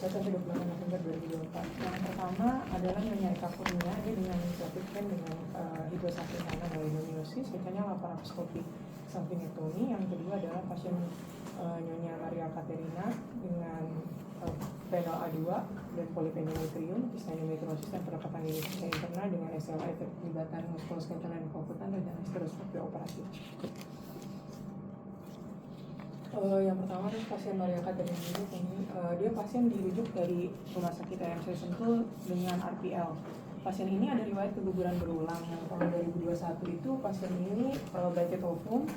sampai 28 November 2024. Yang pertama adalah Nyonya Eka Kurnia, dia dengan Clostridium dengan hidrosakinana melaninosis, gejala laparoskopik salpinectomy. Yang kedua adalah pasien Nyonya Maria Katerina dengan renal A2 dan polipendimetrium, cystinometrosis dan pendekatan imunisasi interna dengan SLA keterlibatan muskuloskeletal dan komputan dan hysteroskopi operatif. Yang pertama adalah pasien Maria Katerina ini, dia pasien dirujuk dari rumah sakit AMC Sentul dengan RPL. Pasien ini ada riwayat keguguran berulang yang tahun 2021 itu pasien ini blanket ovum.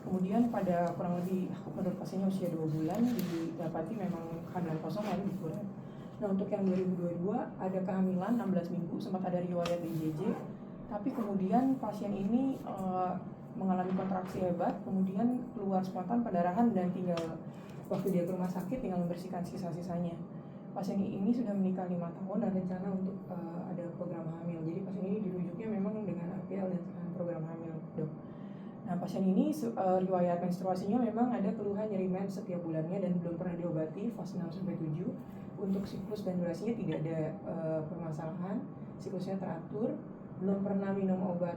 Kemudian pada kurang lebih menurut pasiennya usia 2 bulan didapati memang kehamilan kosong lalu dikuret. Nah untuk yang 2022 ada kehamilan 16 minggu, sempat ada riwayat IJJ, tapi kemudian pasien ini mengalami kontraksi hebat, kemudian keluar spontan pendarahan dan tinggal waktu dia ke rumah sakit tinggal membersihkan sisa-sisanya. Pasien ini sudah menikah 5 tahun dan rencana untuk ada program hamil. Jadi pasien ini dirujuknya memang dengan RPL dan program hamil, dok. Nah pasien ini riwayat menstruasinya memang ada keluhan nyeri mens setiap bulannya dan belum pernah diobati fase 6-7. Untuk siklus dan durasinya tidak ada permasalahan, siklusnya teratur, belum pernah minum obat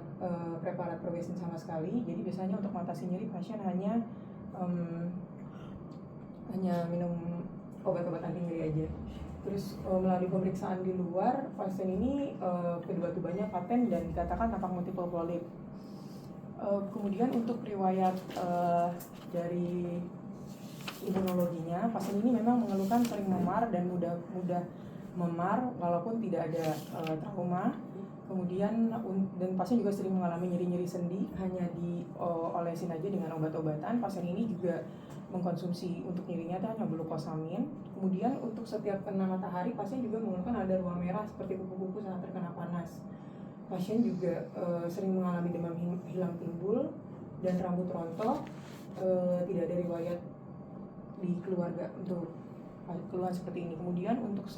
preparat progestin sama sekali. Jadi biasanya untuk mengatasi nyeri pasien hanya minum obat-obat anti nyeri aja. Terus melalui pemeriksaan di luar, pasien ini kedua tubannya paten dan dikatakan tampak multiple polip. Kemudian untuk riwayat dari imunologinya, pasien ini memang mengeluhkan sering memar dan mudah memar walaupun tidak ada trauma. Kemudian dan pasien juga sering mengalami nyeri-nyeri sendi, hanya diolesin aja dengan obat-obatan. Pasien ini juga mengkonsumsi untuk nyerinya itu hanya glukosamin. Kemudian untuk setiap kena matahari, pasien juga mengeluhkan ada ruam merah seperti kuku-kuku saat terkena panas. Pasien juga sering mengalami demam hilang timbul dan rambut rontok. Tidak ada riwayat di keluarga untuk keluhan seperti ini. Kemudian untuk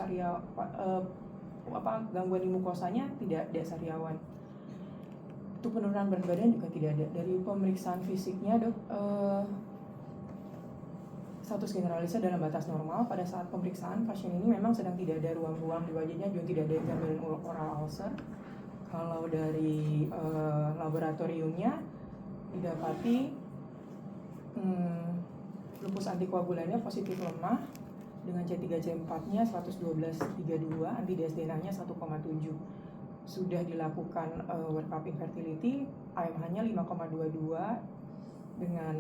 gangguan di mukosanya tidak ada sariawan. Untuk penurunan berat badan juga tidak ada. Dari pemeriksaan fisiknya, dok, status generalisnya dalam batas normal. Pada saat pemeriksaan pasien ini memang sedang tidak ada ruam-ruam di wajahnya, juga tidak ada gambaran oral ulcer. Kalau dari laboratoriumnya didapati lupus antikoagulannya positif lemah dengan C3C4-nya 112/32, anti DSDNA-nya 1,7. Sudah dilakukan workup infertility, AMH-nya 5,22 dengan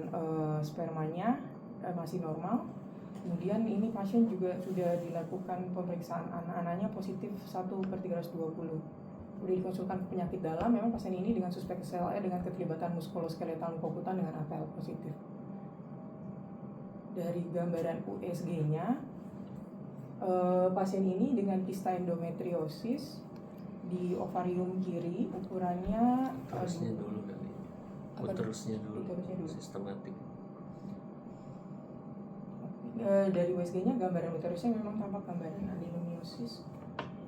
spermanya masih normal. Kemudian ini pasien juga sudah dilakukan pemeriksaan anak-anaknya positif 1/320. Sudah dikonsultan penyakit dalam, memang pasien ini dengan suspek SLE dengan keterlibatan muskuloskeletal komputan dengan APL positif. Dari gambaran USG-nya, pasien ini dengan kista endometriosis di ovarium kiri, ukurannya uterusnya dulu kali. Uterusnya dulu. Sistematik. Dari USG-nya gambaran uterusnya memang tampak gambaran adenomiosis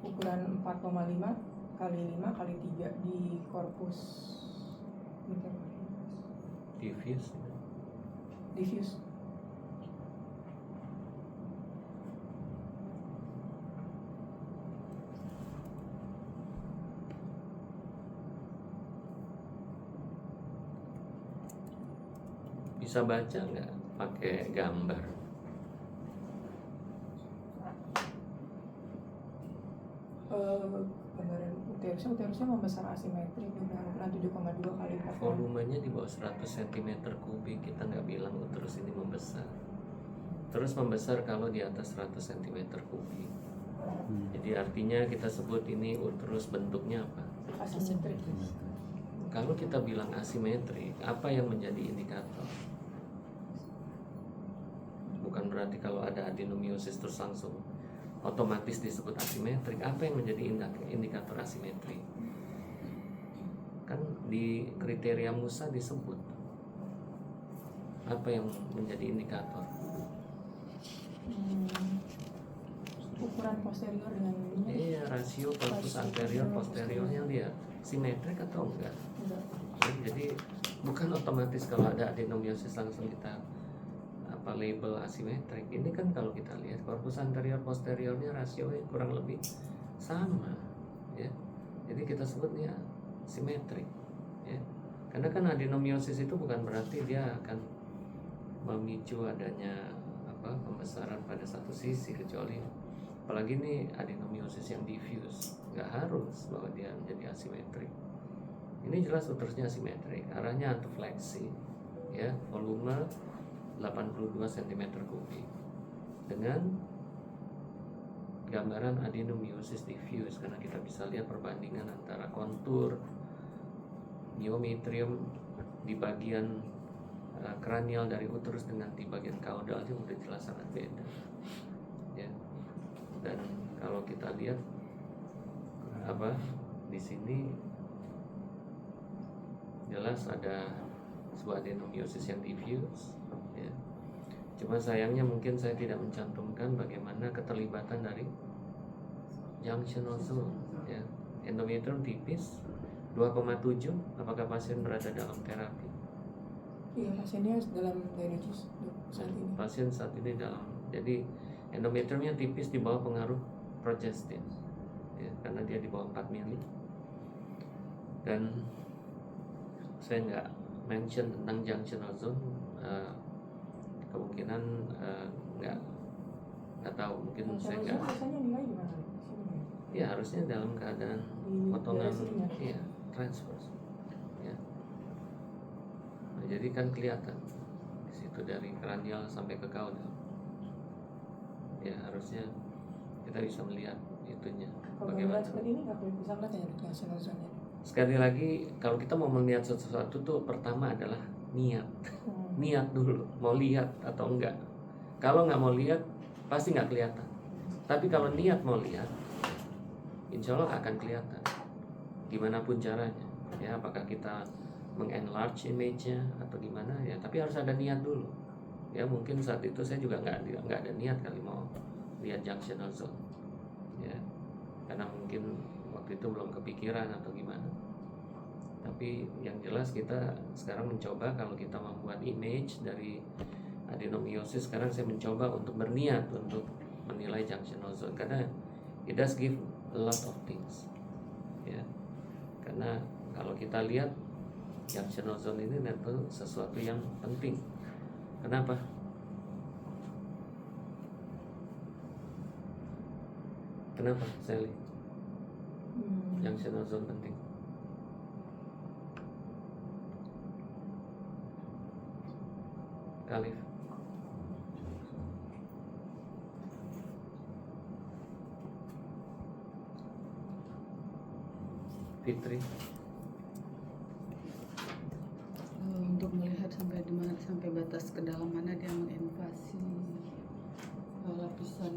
ukuran 4,5 kali 5 kali 3 di korpus diffuse. Bisa baca nggak pakai gambar? Gambaran uterusnya membesar asimetrik dengan ukuran 7,2 kali 4. Volumenya di bawah 100 cm3, kita nggak bilang uterus ini membesar. Terus membesar kalau di atas 100 cm3. Jadi artinya kita sebut ini uterus bentuknya apa? Asimetrik. Kalau kita bilang asimetrik, apa yang menjadi indikator? Bukan berarti kalau ada adenomiosis terus langsung otomatis disebut asimetrik. Apa yang menjadi indikator asimetri? Kan di kriteria Musa disebut. Apa yang menjadi indikator? Ukuran posterior dengan ininya. Iya, rasio korpus anterior posteriornya lihat simetrik atau enggak? Jadi bukan otomatis kalau ada adenomiosis langsung kita label asimetrik. Ini kan kalau kita lihat korpus anterior posteriornya rasionya kurang lebih sama, ya. Jadi kita sebutnya simetrik, ya. Karena kan adenomiosis itu bukan berarti dia akan memicu adanya pembesaran pada satu sisi, kecuali apalagi ini adenomiosis yang diffuse, nggak harus bahwa dia menjadi asimetrik. Ini jelas uterusnya asimetrik, arahnya antefleksi, ya, volume 82 cm kubik dengan gambaran adenomiosis diffuse, karena kita bisa lihat perbandingan antara kontur myometrium di bagian kranial dari uterus dengan di bagian kaudal itu udah jelas sangat beda, ya. Dan kalau kita lihat di sini jelas ada sebuah adenomiosis yang diffuse, ya. Cuma sayangnya mungkin saya tidak mencantumkan bagaimana keterlibatan dari junctional zone, ya. Endometrium tipis 2,7, apakah pasien berada dalam terapi? Iya, pasiennya dalam diagnosis saat ini. Pasien saat ini dalam, jadi endometriumnya tipis di bawah pengaruh progestin, ya, karena dia di bawah 4 mili. Dan saya nggak mention tentang junctional zone, kemungkinan nggak tahu, mungkin saya nggak. Biasanya nilai gimana? Ya harusnya dalam keadaan potongan, ya, transverse, ya. Nah, jadi kan kelihatan di situ dari kranial sampai ke kaudal, ya, harusnya kita bisa melihat itunya. Kalau Bagaimana? seperti ini nggak bisa ngeliat ya junctional zone-nya. Sekali lagi, kalau kita mau melihat sesuatu tuh pertama adalah niat. Niat dulu, mau lihat atau enggak. Kalau nggak mau lihat, pasti nggak kelihatan. Tapi kalau niat mau lihat, insya Allah akan kelihatan. Gimana pun caranya, ya, apakah kita mengenlarge image-nya atau gimana, ya. Tapi harus ada niat dulu. Ya, mungkin saat itu saya juga nggak ada niat kali mau lihat junctional zone, ya, karena mungkin waktu itu belum kepikiran atau gimana. Tapi yang jelas kita sekarang mencoba, kalau kita membuat image dari adenomiosis, sekarang saya mencoba untuk berniat untuk menilai junctional zone, karena it does give a lot of things, ya. Karena kalau kita lihat junctional zone ini tentu sesuatu yang penting. Kenapa? Kenapa, Sally? Junctional zone penting. Khalif. Fitri. Untuk melihat sampai di mana, sampai batas kedalaman dia menginvasi lapisan.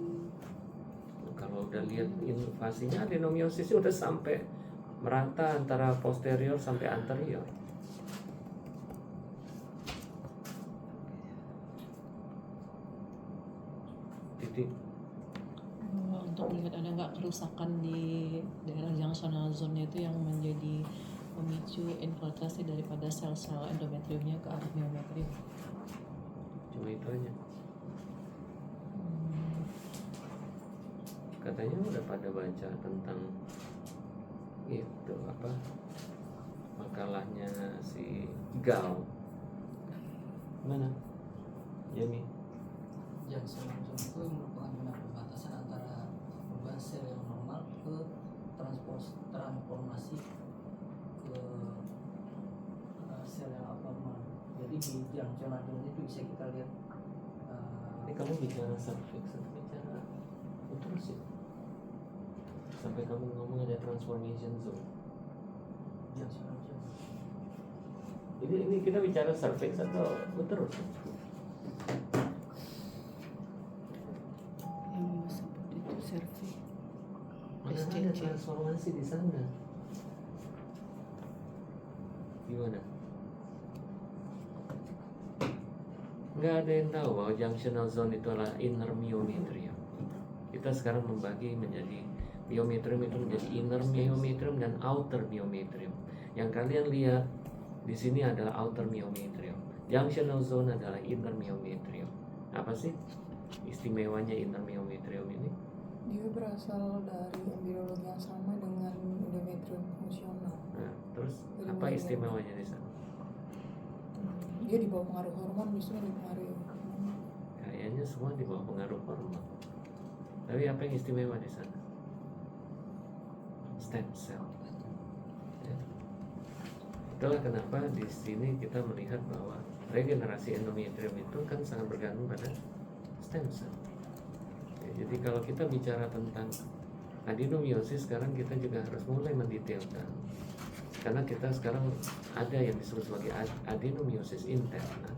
Kalau udah lihat invasinya, adenomiosis udah sampai merata antara posterior sampai anterior. Titik. Untuk melihat ada nggak kerusakan di daerah junctional zone itu yang menjadi memicu infiltrasi daripada sel-sel endometriumnya ke arah myometrium. Cuma itu aja. Katanya udah pada baca tentang itu makalahnya si Gal. Mana? Yami. Junctional zone itu merupakan zona perbatasan antara perubahan sel yang normal ke transformasi ke sel yang abnormal. Jadi di junctional zone itu bisa kita lihat. Ini kamu bicara cervix atau bicara uterus ya? Sampai kamu ngomong ada transformation zone. Junctional zone. Ini kita bicara cervix atau uterus? Yang disebut itu cervix. Mana ada transformasi di sana? Gimana? Nggak ada yang tahu bahwa junctional zone itu adalah inner myometrium. Kita sekarang membagi menjadi myometrium itu menjadi inner myometrium dan outer myometrium. Yang kalian lihat di sini adalah outer myometrium. Junctional zone adalah inner myometrium. Apa sih istimewanya intermyometrium ini? Dia berasal dari embriologi yang sama dengan endometrium fungsional. Nah, terus apa istimewanya di sana? Dia di bawah pengaruh hormon, justru dipengaruhi hormon. Kayaknya semua di bawah pengaruh hormon. Tapi apa yang istimewa di sana? Stem cell. Ya. Itulah kenapa di sini kita melihat bahwa regenerasi endometrium itu kan sangat bergantung pada stem cell. Ya, jadi kalau kita bicara tentang adenomiosis, sekarang kita juga harus mulai mendetailkan. Karena kita sekarang ada yang disebut sebagai adenomiosis interna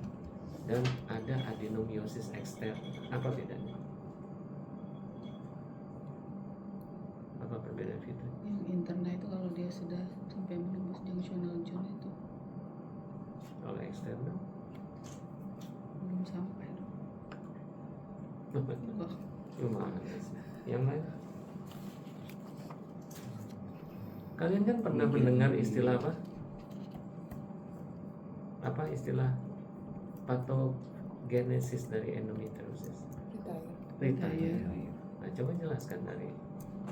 dan ada adenomiosis eksterna. Apa bedanya? Apa perbedaan itu? Yang interna itu kalau dia sudah sampai menembus junctional zone itu Kalau eksterna? belum sampai dong. Gimana sih? Yang lain? Kalian kan pernah mendengar istilah apa? Apa istilah patogenesis dari endometriosis? Retire. Nah, coba jelaskan dari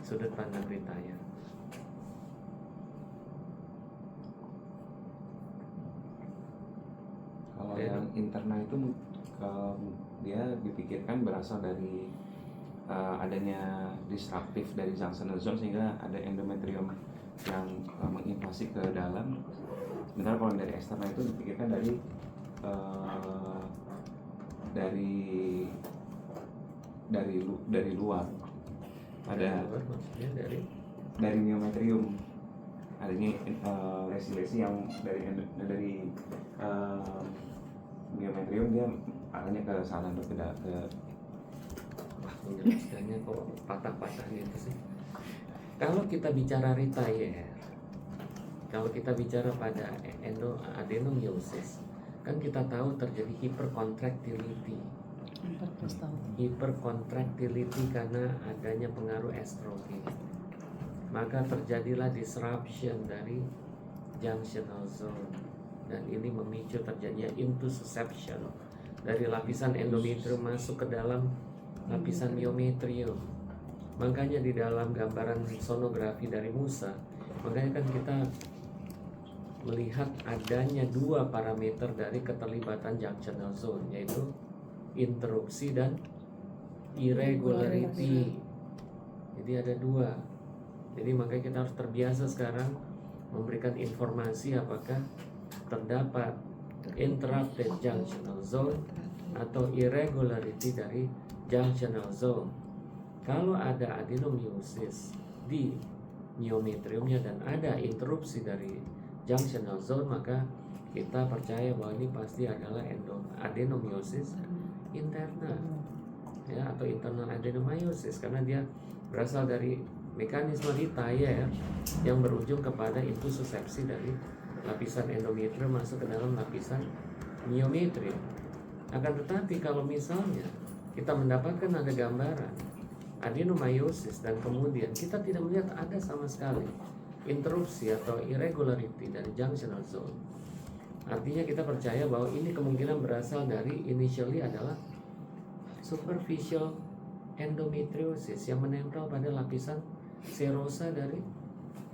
sudut pandang retire. Kalau yang interna itu dia dipikirkan berasal dari adanya disruptif dari junctional zone sehingga ada endometrium yang menginvasi ke dalam. Sementara kalau dari eksterna itu dipikirkan dari luar. Ada Maksudnya dari myometrium adanya resi yang dari myometrium dia arahnya ke sana ke menjelaskannya kok patah-patah gitu sih. Kalau kita bicara retire, kalau kita bicara pada adenomyosis, kan kita tahu terjadi hypercontractility. Hypercontractility karena adanya pengaruh estrogen. Maka terjadilah disruption dari junctional zone dan ini memicu terjadinya intussusception dari lapisan endometrium masuk ke dalam lapisan myometrium. Makanya di dalam gambaran sonografi dari Musa, makanya kan kita melihat adanya dua parameter dari keterlibatan junctional zone, yaitu interupsi dan irregularity. Jadi ada dua. Jadi makanya kita harus terbiasa sekarang memberikan informasi apakah terdapat interrupted junctional zone atau irregularity dari junctional zone. Kalau ada adenomyosis di myometriumnya dan ada interupsi dari junctional zone, maka kita percaya bahwa ini pasti adalah adenomyosis interna, ya, atau internal adenomyosis karena dia berasal dari mekanisme retire yang berujung kepada intussuscepsi dari lapisan endometrium masuk ke dalam lapisan myometrium. Akan tetapi kalau misalnya kita mendapatkan ada gambaran adenomyosis dan kemudian kita tidak melihat ada sama sekali interupsi atau irregularity dari junctional zone, artinya kita percaya bahwa ini kemungkinan berasal dari initially adalah superficial endometriosis yang menempel pada lapisan serosa dari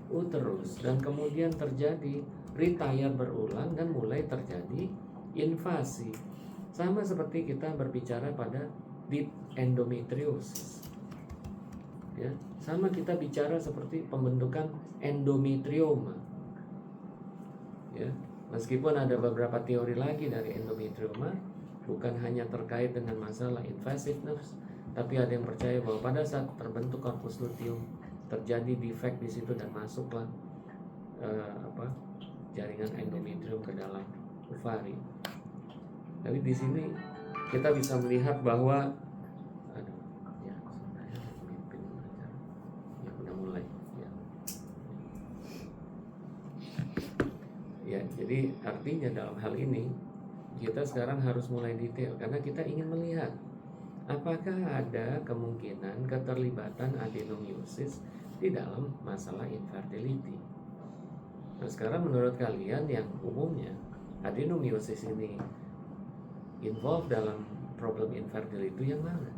uterus dan kemudian terjadi retire berulang dan mulai terjadi invasi, sama seperti kita berbicara pada deep endometriosis. Ya, sama kita bicara seperti pembentukan endometrioma. Ya, meskipun ada beberapa teori lagi dari endometrioma, bukan hanya terkait dengan masalah invasiveness, tapi ada yang percaya bahwa pada saat terbentuk corpus luteum terjadi defect di situ dan masuklah jaringan endometrium ke dalam ovari. Tapi di sini kita bisa melihat bahwa ya, jadi artinya dalam hal ini kita sekarang harus mulai detail karena kita ingin melihat apakah ada kemungkinan keterlibatan adenomyosis di dalam masalah infertility. Nah, sekarang menurut kalian yang umumnya adenomyosis ini involve dalam problem infertility itu yang mana?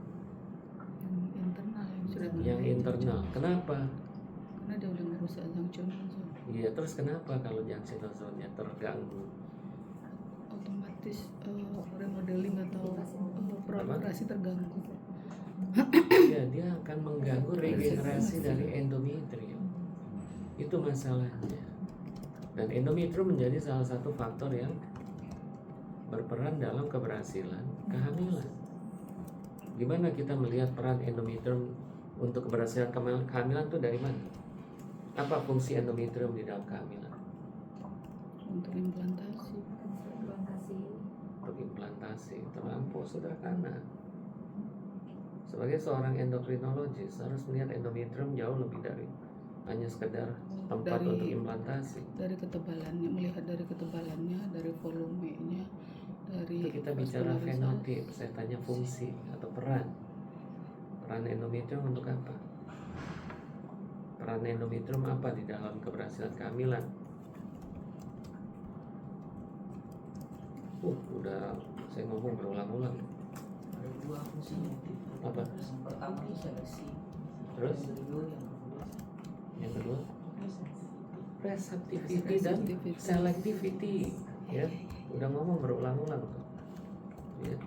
Yang internal yang sudah Yang internal. Kenapa? Karena dia udah merusak junction nozon. Iya, terus kenapa kalau junction ozonnya terganggu? Otomatis remodeling atau proliferasi terganggu. Ya, dia akan mengganggu regenerasi dari endometrium. Itu masalahnya. Dan endometrium menjadi salah satu faktor yang berperan dalam keberhasilan kehamilan. Gimana kita melihat peran endometrium untuk keberhasilan kehamilan itu dari mana? Apa fungsi endometrium di dalam kehamilan? Untuk implantasi. Untuk implantasi, terlampau sederhana. Sebagai seorang endokrinologis harus melihat endometrium jauh lebih dari hanya sekedar tempat Dari- untuk implantasi. Dari ketebalannya, melihat dari ketebalannya, dari volumenya, dari Itu kita bicara vaskularisasi. fenotip, saya tanya fungsi atau peran. Peran endometrium untuk apa? Peran endometrium apa di dalam keberhasilan kehamilan? Udah saya ngomong berulang-ulang. Ada dua fungsinya. Apa? Yang pertama itu seleksi. Terus Yang kedua yang kedua yang kedua receptivity dan selectivity. Ya, udah ngomong berulang-ulang tuh. Ya.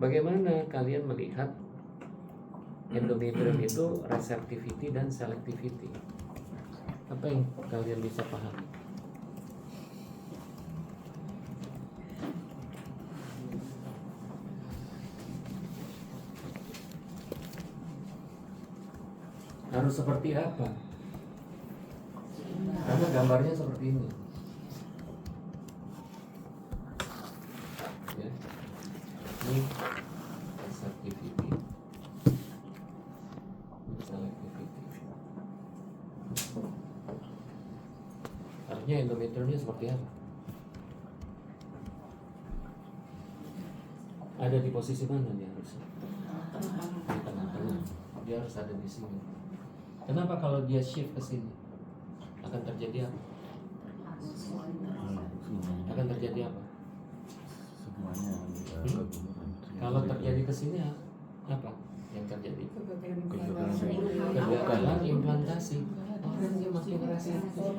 Bagaimana kalian melihat endometrium itu receptivity dan selectivity? Apa yang kalian bisa pahami? Harus seperti apa? Karena gambarnya seperti ini. Ya. Ini receptivity, selectivity. Artinya endometriumnya seperti apa? Ada di posisi mana dia harusnya? Di tengah-tengah. Dia harus ada di sini. Kenapa kalau dia shift ke sini akan terjadi apa? Akan terjadi apa? Semuanya keguguran. Kalau terjadi ke sini apa yang terjadi? Kegagalan Kegagalan implantasi. Orang dia makin reseptif.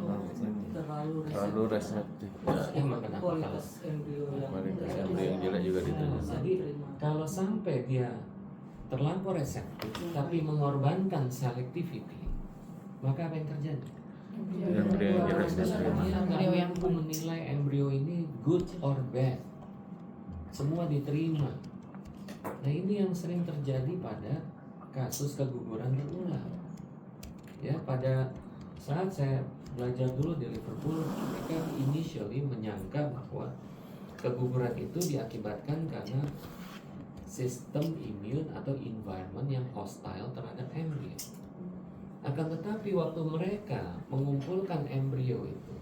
terlalu reseptif. Ya, Emang kenapa kalau? kualitas embrio yang kualitas embrio yang jelek juga diterima. Jadi kalau sampai dia terlampau reseptif tapi mengorbankan selectivity, maka apa yang terjadi? Embrio yang jelek diterima. Dia nggak mampu menilai embrio ini good or bad. Semua diterima. Nah, ini yang sering terjadi pada kasus keguguran berulang. Ya, pada saat saya belajar dulu di Liverpool, mereka initially menyangka bahwa keguguran itu diakibatkan karena sistem imun atau environment yang hostile terhadap embrio. Akan tetapi waktu mereka mengumpulkan embrio itu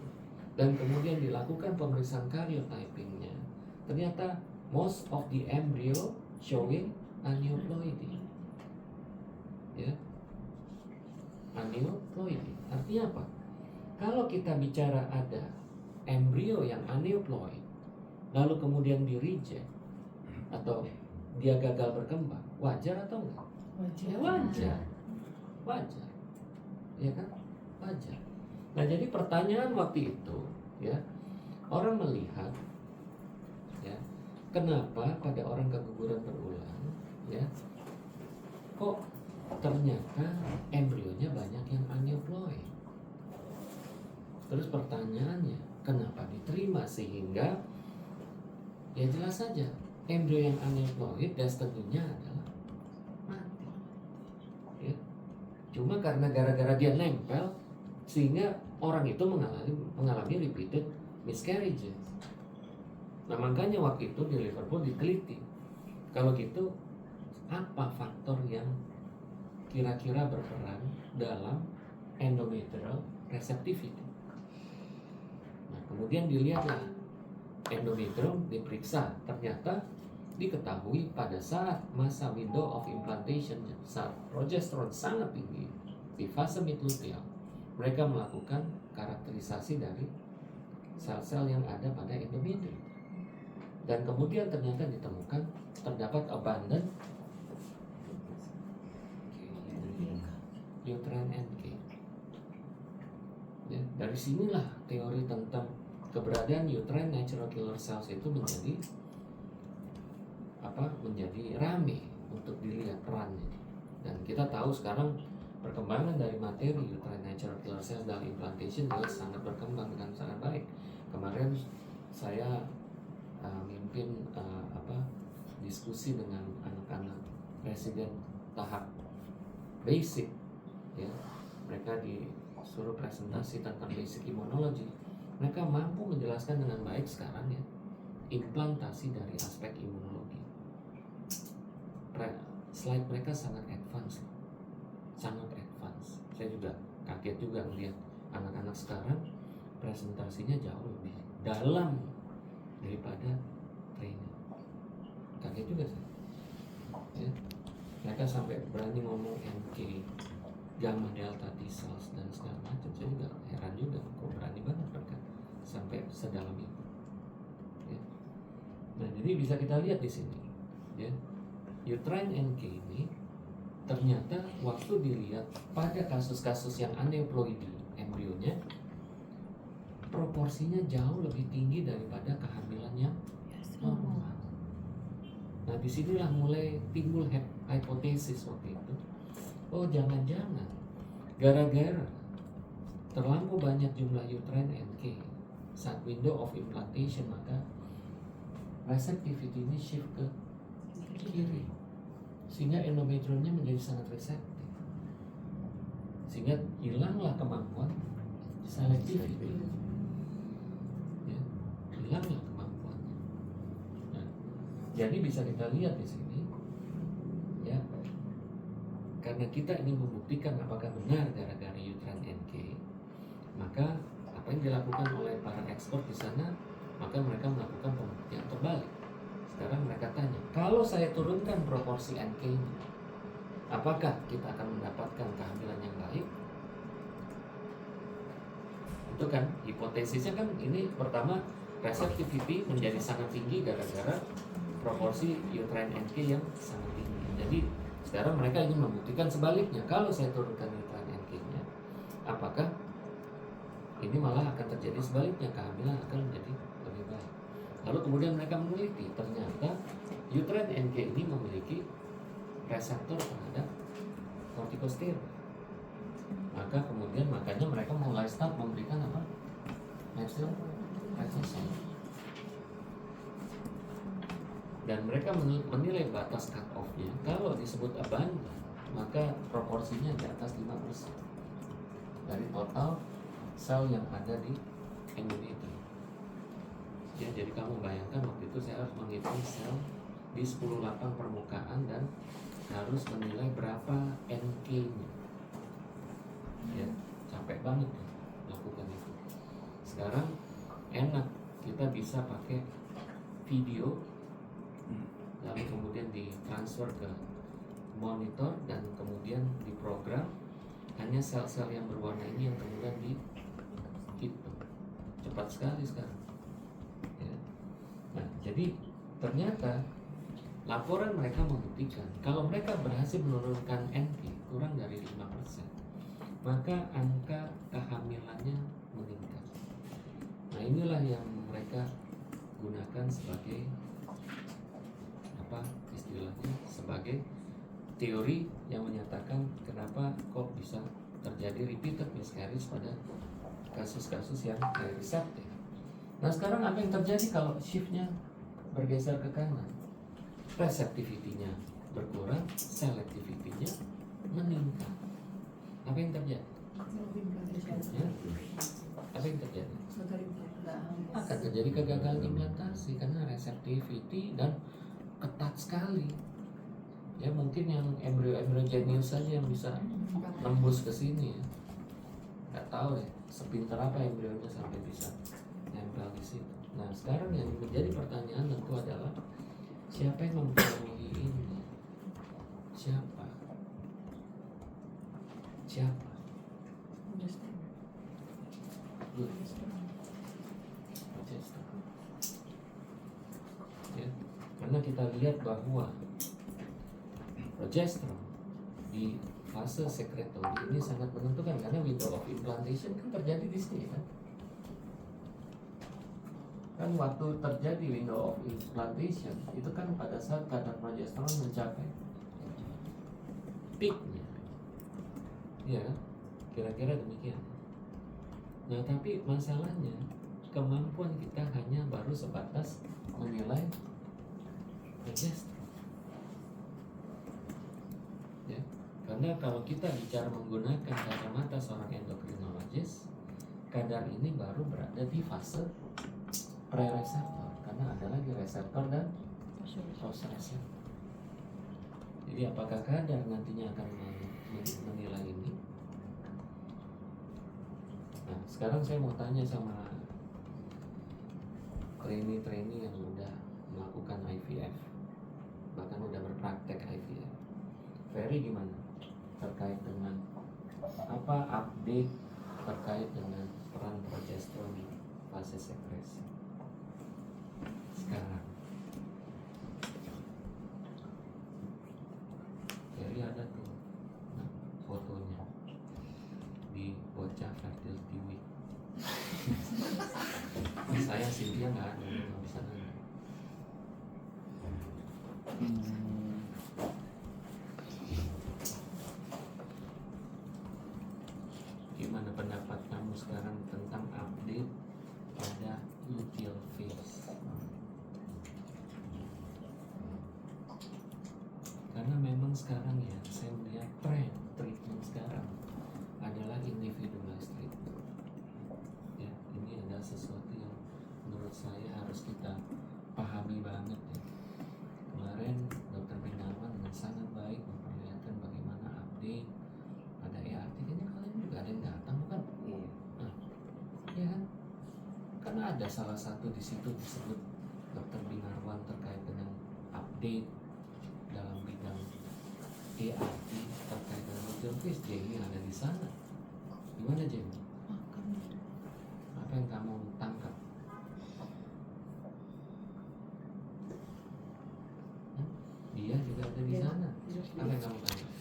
dan kemudian dilakukan pemeriksaan karyotypingnya, ternyata most of the embryo showing aneuploidy. Ya, aneuploidy artinya apa? Kalau kita bicara ada embrio yang aneuploid, lalu kemudian di reject atau dia gagal berkembang, wajar atau enggak? Wajar. Wajar. Ya kan? Wajar. Nah, jadi pertanyaan waktu itu, ya, orang melihat, ya, kenapa pada orang keguguran berulang, ya, kok ternyata embrionya banyak yang aneuploid. Terus pertanyaannya, kenapa diterima sehingga ya jelas saja embrio yang aneuploid tentunya adalah mati. Ya. Cuma karena gara-gara dia nempel sehingga orang itu mengalami repeated miscarriages. Nah, makanya waktu itu di Liverpool diteliti. Kalau gitu apa faktor yang kira-kira berperan dalam endometrial receptivity? Nah, kemudian dilihatlah endometrium diperiksa, ternyata diketahui pada saat masa window of implantation saat progesteron sangat tinggi di fase midluteal, mereka melakukan karakterisasi dari sel-sel yang ada pada endometrium. dan kemudian ternyata ditemukan terdapat abundant uterine NK. Ya, dari sinilah teori tentang keberadaan uterine natural killer cells itu menjadi rame untuk dilihat perannya. Dan kita tahu sekarang perkembangan dari materi uterine natural killer cells dalam implantation jelas sangat berkembang dengan sangat baik. Kemarin saya mimpin diskusi dengan anak-anak residen tahap basic, ya, mereka disuruh presentasi tentang basic imunologi. Mereka mampu menjelaskan dengan baik sekarang, ya, implantasi dari aspek imunologi. Slide mereka sangat advance, sangat advance. Saya juga kaget juga melihat anak-anak sekarang presentasinya jauh lebih dalam daripada training. Kaget juga saya, ya. Mereka sampai berani ngomong NK, gamma delta T cells dan segala macam. Saya juga heran juga, kok berani banget mereka sampai sedalam itu, ya. Nah, jadi bisa kita lihat di sini, ya, uterine NK ini ternyata waktu dilihat pada kasus-kasus yang aneuploidi embrionya, proporsinya jauh lebih tinggi daripada kehamilan yang normal. Nah, disinilah mulai timbul hipotesis waktu itu. Oh, jangan-jangan gara-gara terlampau banyak jumlah uterine NK saat window of implantation, maka receptivity ini shift ke kiri, sehingga endometriumnya menjadi sangat reseptif, sehingga hilanglah kemampuan selectivity, ya, hilanglah kemampuannya. Nah, jadi bisa kita lihat di sini, ya, karena kita ingin membuktikan apakah benar gara-gara uterine NK, maka apa yang dilakukan oleh para expert di sana, maka mereka melakukan pembuktian terbalik. Sekarang mereka tanya, kalau saya turunkan proporsi NK ini, apakah kita akan mendapatkan kehamilan yang baik? Itu kan hipotesisnya kan ini pertama, receptivity menjadi sangat tinggi gara-gara proporsi uterine NK yang sangat tinggi. Jadi sekarang mereka ingin membuktikan sebaliknya, kalau saya turunkan uterine NK-nya, apakah ini malah akan terjadi sebaliknya, kehamilan akan menjadi lebih baik. Lalu kemudian mereka meneliti, ternyata uterine NK ini memiliki reseptor terhadap kortikosteroid. Maka kemudian makanya mereka mulai start memberikan apa? Methylprednisolone. Dan mereka menilai batas cut off-nya, kalau disebut abundant, maka proporsinya di atas 5% dari total sel yang ada di endometrium. Ya, jadi kamu bayangkan waktu itu saya harus menghitung sel di 10 lapang permukaan dan harus menilai berapa NK-nya. Ya, capek banget ya lakukan itu. Sekarang enak, kita bisa pakai video, lalu kemudian ditransfer ke monitor dan kemudian diprogram hanya sel-sel yang berwarna ini yang kemudian dihitung. Cepat sekali sekarang, ya. Nah, jadi ternyata laporan mereka membuktikan kalau mereka berhasil menurunkan NK kurang dari 5%, maka angka kehamilannya meningkat. Nah, inilah yang mereka gunakan sebagai apa istilahnya, sebagai teori yang menyatakan kenapa kok bisa terjadi repeated miscarriage pada kasus-kasus yang reseptif. Nah, sekarang apa yang terjadi kalau shiftnya bergeser ke kanan? Receptivity-nya berkurang, selectivity-nya meningkat. Apa yang terjadi? Ya? Apa yang terjadi? Akan terjadi kegagalan implantasi karena receptivity dan ketat sekali. Ya, mungkin yang embrio-embrio jenius saja yang bisa nembus ke sini, ya. Nggak tahu ya, sepintar apa embrionya sampai bisa nempel di situ. Nah, sekarang yang menjadi pertanyaan tentu adalah siapa yang mempengaruhi ini? Siapa? Good. lihat bahwa progesteron di fase sekretory ini sangat menentukan karena window of implantation kan terjadi di sini kan. Kan waktu terjadi window of implantation itu kan pada saat kadar progesteron mencapai peaknya, ya kan? Kira-kira demikian. Nah tapi masalahnya kemampuan kita hanya baru sebatas menilai progesteron, ya. Karena kalau kita bicara menggunakan kacamata seorang endokrinologis, kadar ini baru berada di fase pre-reseptor karena ada lagi reseptor dan post-reseptor. Jadi apakah kadar nantinya akan menilai ini? Nah sekarang saya mau tanya sama trainee yang udah melakukan IVF, bahkan udah berpraktek IVF. Ferry gimana terkait dengan apa update terkait dengan peran progesteron di fase sekresi sekarang? Ferry ada tuh fotonya di bocah fertility week. Saya Cynthia nggak ada, nggak bisa nanya. Gimana pendapat kamu sekarang tentang update pada luteal phase? Karena memang sekarang ya saya melihat tren treatment sekarang adalah individualized treatment. Ya, ini adalah sesuatu yang menurut saya harus kita pahami banget ya. Kemarin Dr. Binarwan dengan sangat baik memperlihatkan bagaimana update pada ERT. Kayaknya kalian juga ada yang datang bukan? Nah, ya kan? Karena ada salah satu di situ disebut Dr. Binarwan terkait dengan update dalam bidang ERT terkait dengan luteal phase. Jamie ada di sana. Gimana Jamie? Apa yang kamu tangkap? Dia juga ada di sana. Apa yang kamu tangkap?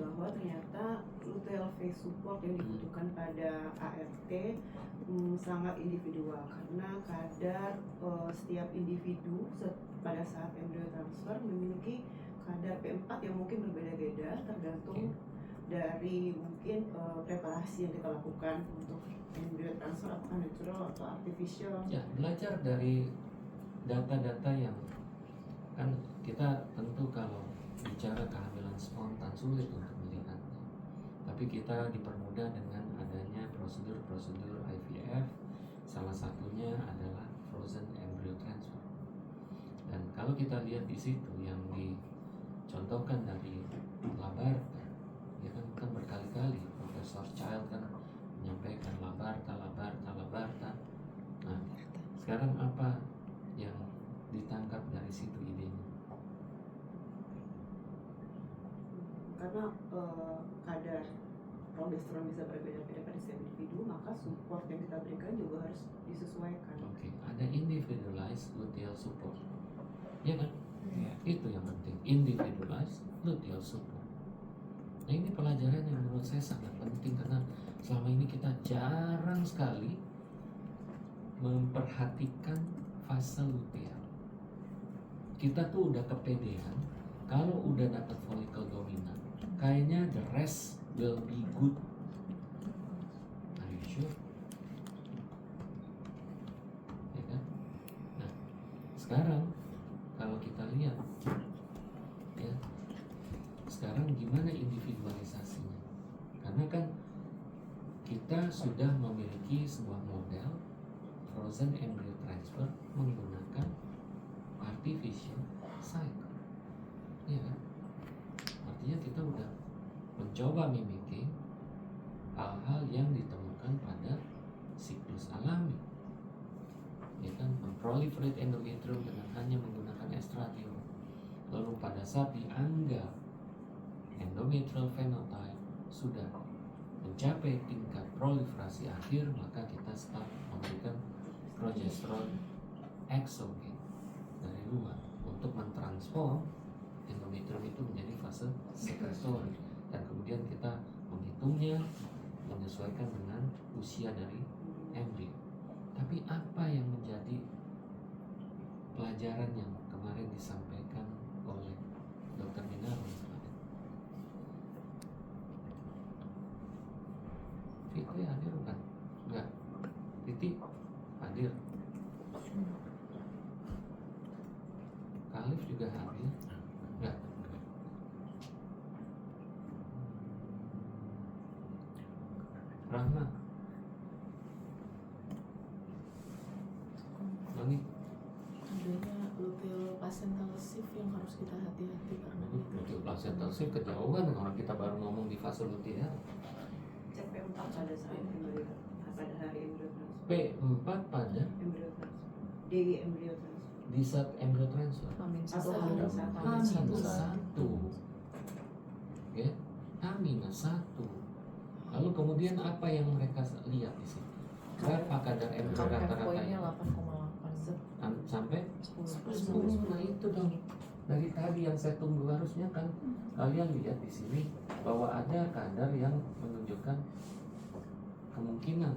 Bahwa ternyata luteal phase support yang dibutuhkan pada ART sangat individual karena kadar setiap individu pada saat embryo transfer memiliki kadar P4 yang mungkin berbeda-beda tergantung dari mungkin preparasi yang kita lakukan untuk embryo transfer, apakah natural atau artificial. Ya, belajar dari data-data yang kan kita tentu kalau bicara kehamilan spontan sulit untuk melihatnya, tapi kita dipermudah dengan adanya prosedur-prosedur IVF. Salah satunya adalah frozen embryo transfer. Dan kalau kita lihat di situ yang dicontohkan dari Labarta, ya kan berkali-kali Profesor Child kan menyampaikan Labarta. Nah, sekarang apa yang ditangkap dari situ idenya? Karena kadar progesteron bisa berbeda-beda pada setiap individu, maka support yang kita berikan juga harus disesuaikan. Oke, ada individualized luteal support, ya kan? Itu yang penting, individualized luteal support. Nah ini pelajaran yang menurut saya sangat penting karena selama ini kita jarang sekali memperhatikan fase luteal. Kita tuh udah kepedean kalau udah dapat follicle dominan, kayaknya the rest will be good. Are you sure? Ya kan? Nah, sekarang kalau kita lihat ya, sekarang gimana individualisasinya? Karena kan kita sudah memiliki sebuah model frozen embryo transfer menggunakan artificial cycle, ya kan? Artinya kita udah mencoba mimicking hal-hal yang ditemukan pada siklus alami, ya kan? Memproliferate endometrium dengan hanya menggunakan estradiol. Lalu pada saat dianggap endometrial phenotype sudah mencapai tingkat proliferasi akhir, maka kita start memberikan progesteron exogen dari luar untuk untuk mentransform endometrium itu menjadi fase sekretory, dan kemudian kita menghitungnya menyesuaikan dengan usia dari embrio. Tapi apa yang menjadi pelajaran yang kemarin disampaikan oleh Dr. Minaro? Fitri hadir bukan? Enggak. Titi hadir. Khalif juga hadir. Enggak. Rahma. Mami. Adanya luteal placental shift yang harus kita hati-hati karena Luteal placental shift kejauhan kalau kita baru ngomong di fase luteal. Cek P4 pada saat embrio, pada hari embrio transfer. P4 pada Embrio transfer. DI embrio transfer. di saat embryo transfer. Amin Atau satu H-1. H-1. Ya, H-1. Lalu kemudian apa yang mereka lihat di sini? Berapa kadar embryo Cut rata-rata pointnya yang 8,8 sampai 10. Nah itu dong. Dari tadi yang saya tunggu harusnya kan kalian lihat di sini bahwa ada kadar yang menunjukkan kemungkinan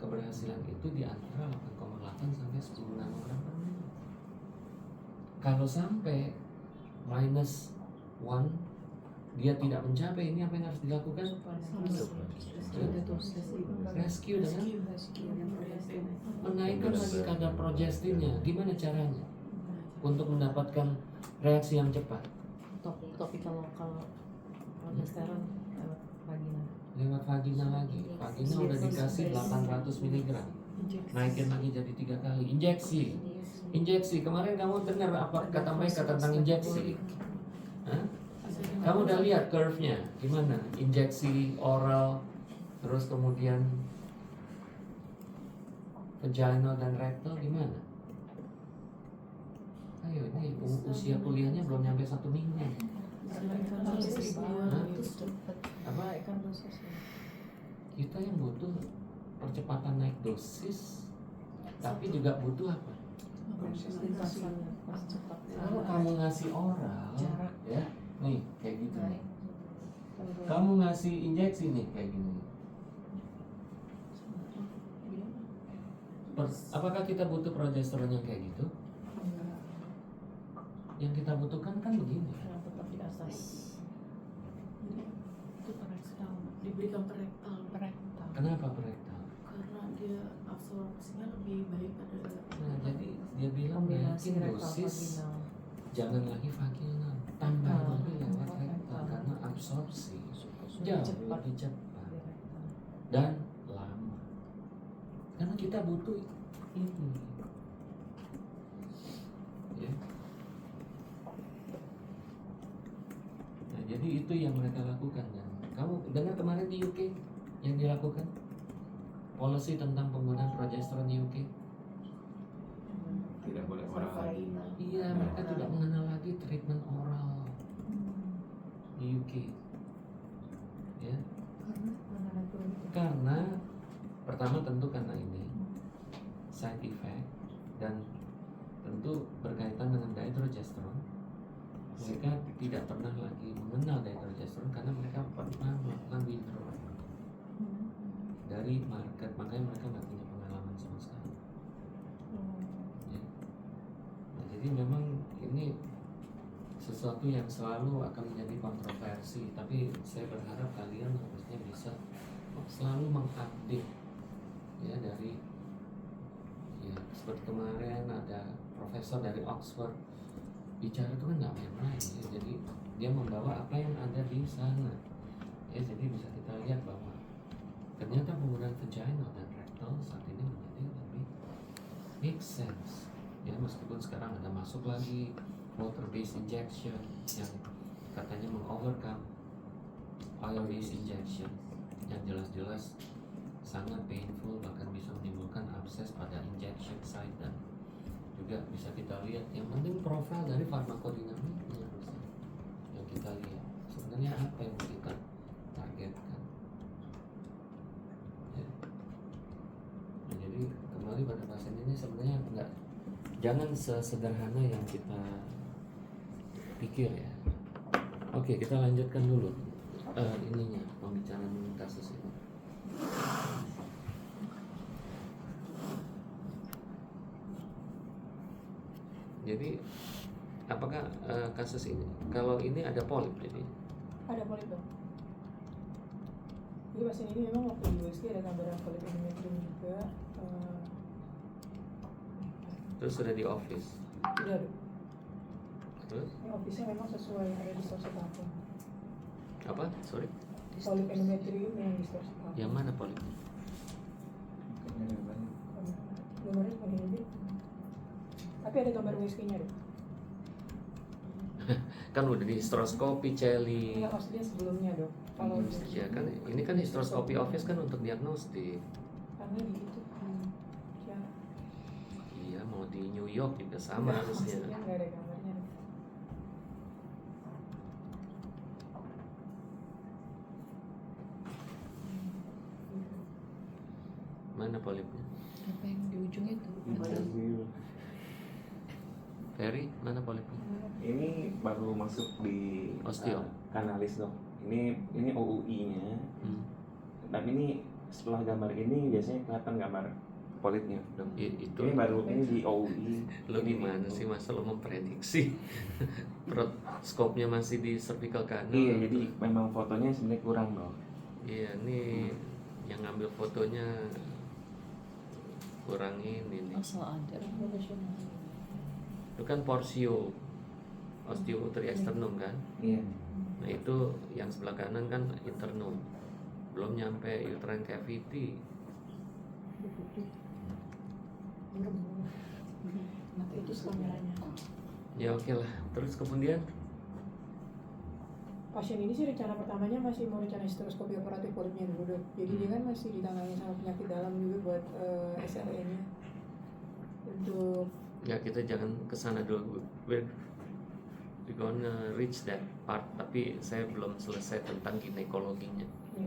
keberhasilan itu di antara 8,8 sampai 10 nanogram per menit. Kalau sampai minus 1 dia tidak mencapai, ini apa yang harus dilakukan? Rescue dengan menaikkan lagi kadar progesterinnya. Gimana caranya untuk mendapatkan reaksi yang cepat? Topikal lokal progesteron lewat vagina. Lewat vagina lagi. Vagina udah dikasih 800 mg. Naikin lagi jadi 3 kali. Injeksi. Kemarin kamu dengar apa kata mereka tentang injeksi? Hah? Kamu udah lihat curve-nya gimana? Injeksi oral, terus kemudian vaginal dan rectal gimana? Ayo, ini usia kuliahnya belum nyampe 1 minggu. Apa? Kita yang butuh percepatan naik dosis, tapi juga butuh apa? Kalau kamu ngasih oral, ya, nih kayak gitu. Kamu ngasih injeksi nih kayak gini. Apakah kita butuh progesteron yang kayak gitu? Yang kita butuhkan kan begini. Yang tetap di atas. itu perektal, diberikan perektal Kenapa perektal? karena dia absorpsinya lebih baik pada Nah, jadi dia bilang Kombinasi naikin rektal dosis, vaginal. jangan lagi vaginal, tambah lagi lewat rektal karena absorpsi jauh lebih cepat dan lama. Karena kita butuh ini. Ya. Nah, jadi itu yang mereka lakukan. Dan kamu dengar kemarin di UK yang dilakukan policy tentang penggunaan progesteron di UK. Tidak boleh oral lagi. Iya, mereka tidak mengenal lagi treatment oral di UK. Ya. Karena pertama tentu karena ini side effect dan tentu berkaitan dengan dihydrogesterone. Mereka tidak pernah lagi mengenal dihydrogesterone karena mereka pernah melakukan withdraw dari market, makanya mereka nggak punya pengalaman sama sekali. Ya. Nah, jadi memang ini sesuatu yang selalu akan menjadi kontroversi, tapi saya berharap kalian harusnya bisa selalu mengupdate ya dari ya seperti kemarin ada profesor dari Oxford bicara itu kan nggak main-main ya, jadi dia membawa apa yang ada di sana ya, jadi bisa kita lihat bahwa ternyata penggunaan vaginal dan rectal saat ini menjadi lebih make sense ya, meskipun sekarang ada masuk lagi water based injection yang katanya mengovercome oil based injection yang jelas-jelas sangat painful, bahkan bisa menimbulkan abses pada injection site, dan juga bisa kita lihat yang penting profil dari farmakodinamiknya harusnya yang kita lihat sebenarnya apa yang kita targetkan ya. Nah, jadi kembali pada pasien ini sebenarnya jangan sesederhana yang kita pikir ya. Oke, kita lanjutkan dulu ininya, pembicaraan kasus ini. Jadi apakah kasus ini, kalau ini ada polip jadi? Ada polip dong. Jadi pasien ini memang waktu di USG ada gambaran polip endometrium juga. Terus sudah di office. Tidak ada. Terus Ini office-nya memang sesuai yang ada di distorsi paham. apa? Sorry. Polip endometrium yang distorsi paham. Yang mana polipnya? Gambarnya cuma ini aja. Tapi ada gambar USG-nya deh. Kan udah di hysteroscopy, Celi. Enggak, maksudnya sebelumnya dong. Kalau Ya kan, ini kan hysteroscopy office kan untuk diagnostik. karena di itu ya Iya, mau di New York juga sama harusnya. maksudnya nggak ada gambarnya. Mana polipnya? Apa yang di ujung itu? Ferry, mana polipnya? Ini baru masuk di Osteo. kanalis dok. Ini OUI-nya. Hmm. Dan ini setelah gambar ini biasanya kelihatan gambar polipnya dok. Itu Ini baru ini di OUI. lo gimana sih masa lo memprediksi perut skopnya masih di cervical kanan? Iya, jadi memang fotonya sebenarnya kurang dok. Iya, nih yang ngambil fotonya kurang ini nih. Asal ada. Itu kan porsio osteouteri externum kan. Iya. Nah itu yang sebelah kanan kan internum, belum nyampe uterine cavity. Nanti itu kameranya. Ya oke lah. Terus kemudian Pasien ini sih rencana pertamanya masih mau rencana hysteroscopy operatif polipnya dulu dok. Jadi dia kan masih ditangani sama penyakit dalam juga buat SLE-nya. Untuk ya kita jangan kesana dulu. We're gonna reach that part, tapi saya belum selesai tentang ginekologinya. ya,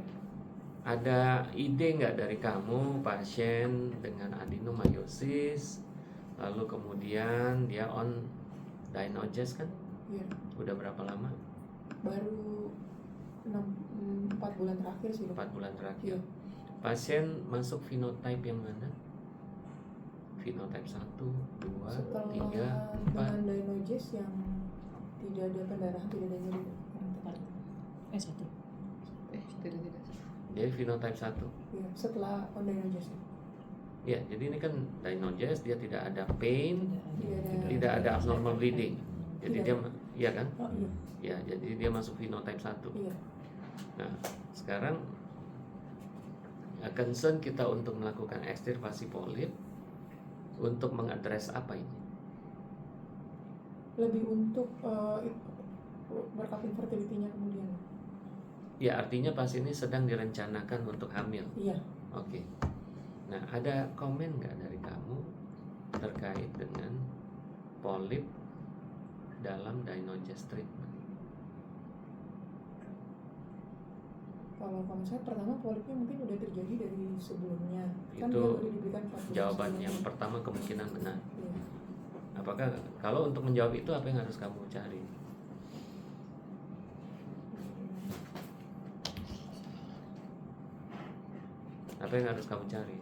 Ada ide nggak dari kamu pasien dengan adenomyosis, lalu kemudian dia on Dynogest kan? ya, Udah berapa lama? baru 4 bulan terakhir sih dok. 4 bulan terakhir. Iya. Pasien masuk phenotype yang mana? Phenotype 1, 2, Setelah 3, 4. dengan Dynogest yang tidak ada pendarahan, tidak ada nyeri. Satu. Tidak. Jadi phenotype 1. Ya, setelah on Dynogest. Ya, jadi ini kan Dynogest, dia tidak ada pain, Tidak ada. tidak ada abnormal bleeding. Jadi Tidak. dia, iya kan? Oh iya, Ya, jadi dia masuk phenotype 1. iya. Nah, sekarang concern kita untuk melakukan ekstirpasi polip untuk mengadres apa ini? Lebih untuk berkap infertility-nya kemudian. Ya, artinya pasien ini sedang direncanakan untuk hamil. Iya. Oke. Nah, ada komen nggak dari kamu terkait dengan polip dalam Dynogest treatment? Kalau saya pertama polipnya mungkin udah terjadi dari sebelumnya. Kan Itu dia udah diberikan 4 bulan Jawaban sebelumnya. yang pertama kemungkinan benar. Iya. Apakah kalau untuk menjawab itu apa yang harus kamu cari? Apa yang harus kamu cari?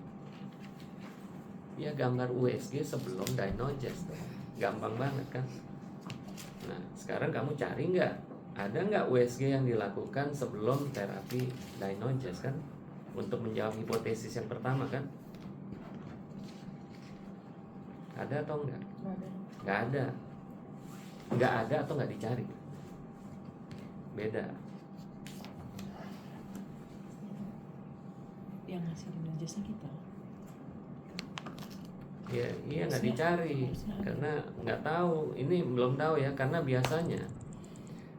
Ya gambar USG sebelum Dynogest. Gampang banget kan? Nah, sekarang kamu cari nggak? Ada nggak USG yang dilakukan sebelum terapi Dynogest kan? Untuk menjawab hipotesis yang pertama kan? Ada atau enggak? Nggak ada. Nggak ada. Nggak ada atau nggak dicari? Beda. Yang ngasih Dynogestnya kita. Ya, iya nggak Harusnya- dicari harusnya ada. karena nggak tahu. Ini belum tahu ya, karena biasanya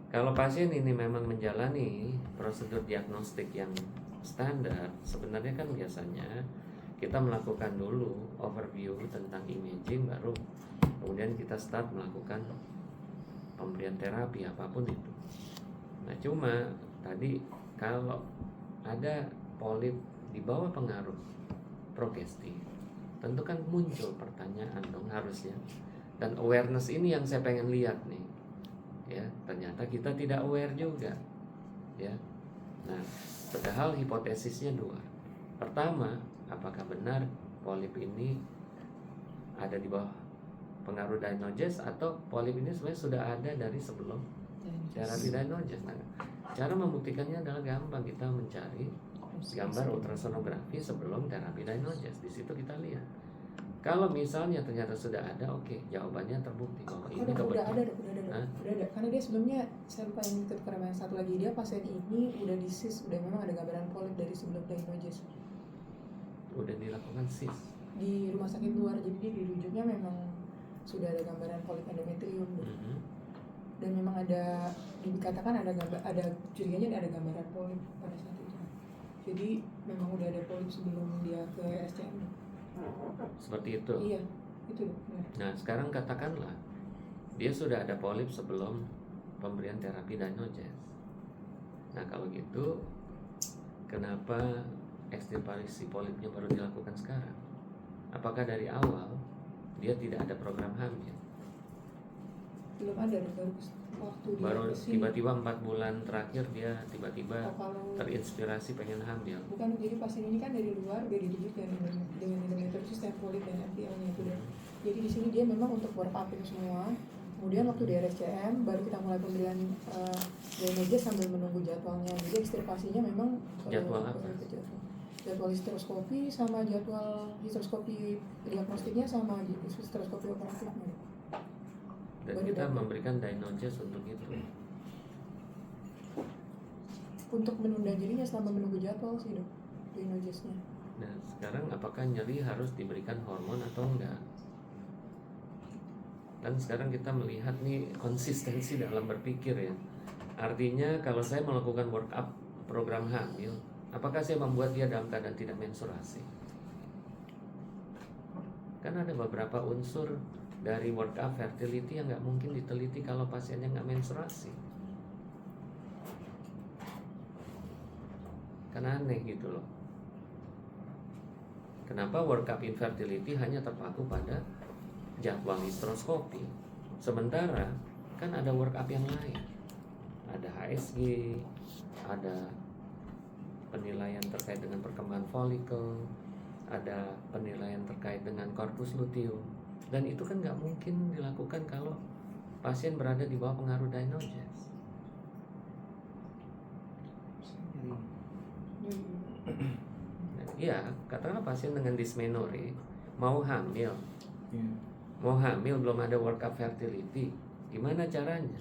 kalau pasien ini memang menjalani prosedur diagnostik yang standar, sebenarnya kan biasanya kita melakukan dulu overview tentang imaging, baru kemudian kita start melakukan pemberian terapi apapun itu. Nah, cuma tadi kalau ada polip di bawah pengaruh progestin, tentu kan muncul pertanyaan dong harusnya. Dan awareness ini yang saya pengen lihat nih, ya ternyata kita tidak aware juga, ya. Nah, padahal hipotesisnya dua. Pertama, apakah benar polip ini ada di bawah pengaruh Dynogest atau polip ini sebenarnya sudah ada dari sebelum terapi Dynogest. Nah, cara membuktikannya adalah gampang, kita mencari gambar ultrasonografi sebelum terapi Dynogest. Di situ kita lihat. Kalau misalnya ternyata sudah ada, oke, jawabannya terbukti bahwa ini udah ada. Karena dia sebelumnya, saya lupa yang ikut karena yang satu lagi, dia pasien ini udah disis, udah memang ada gambaran polip dari sebelum Dynogest. Udah dilakukan sis Di rumah sakit luar, jadi dia dirujuknya memang sudah ada gambaran polip endometrium. Dan memang ada, dikatakan ada curiganya ada gambaran polip pada saat itu. Jadi memang udah ada polip sebelum dia ke SCM. seperti itu. Iya, itu benar. Nah, sekarang katakanlah dia sudah ada polip sebelum pemberian terapi Dynogest. Nah, kalau gitu kenapa ekstirpasi polipnya baru dilakukan sekarang? Apakah dari awal dia tidak ada program hamil? Belum ada, waktu dia Baru kesini. tiba-tiba 4 bulan terakhir dia tiba-tiba Kalau terinspirasi pengen hamil. bukan, jadi pasien ini kan dari luar dia dirujuk dengan endometriosis dan polip dan FPL-nya itu. Jadi di sini dia memang untuk work up itu semua. Kemudian waktu di RSCM baru kita mulai pemberian Dynogest sambil menunggu jadwalnya. Jadi ekstirpasinya memang Jadwal apa? Jadwal histeroskopi sama jadwal histeroskopi diagnostiknya sama histeroskopi operatifnya. Dan kita memberikan Dynogest untuk itu. Untuk menunda nyerinya selama menunggu jadwal sih dok, Dynogestnya. Nah, sekarang apakah nyeri harus diberikan hormon atau enggak? Dan sekarang kita melihat nih konsistensi dalam berpikir ya. Artinya kalau saya melakukan work up program hamil, apakah saya membuat dia dalam keadaan tidak menstruasi? Kan ada beberapa unsur dari work up fertility yang nggak mungkin diteliti kalau pasiennya nggak menstruasi. Kan aneh gitu loh. Kenapa work up infertility hanya terpaku pada jadwal histeroskopi, sementara kan ada work up yang lain, ada HSG, ada penilaian terkait dengan perkembangan folikel, ada penilaian terkait dengan corpus luteum, dan itu kan nggak mungkin dilakukan kalau pasien berada di bawah pengaruh Dynogest. Iya, katakanlah pasien dengan dysmenorrhea mau hamil. Mau hamil belum ada work up fertility, gimana caranya?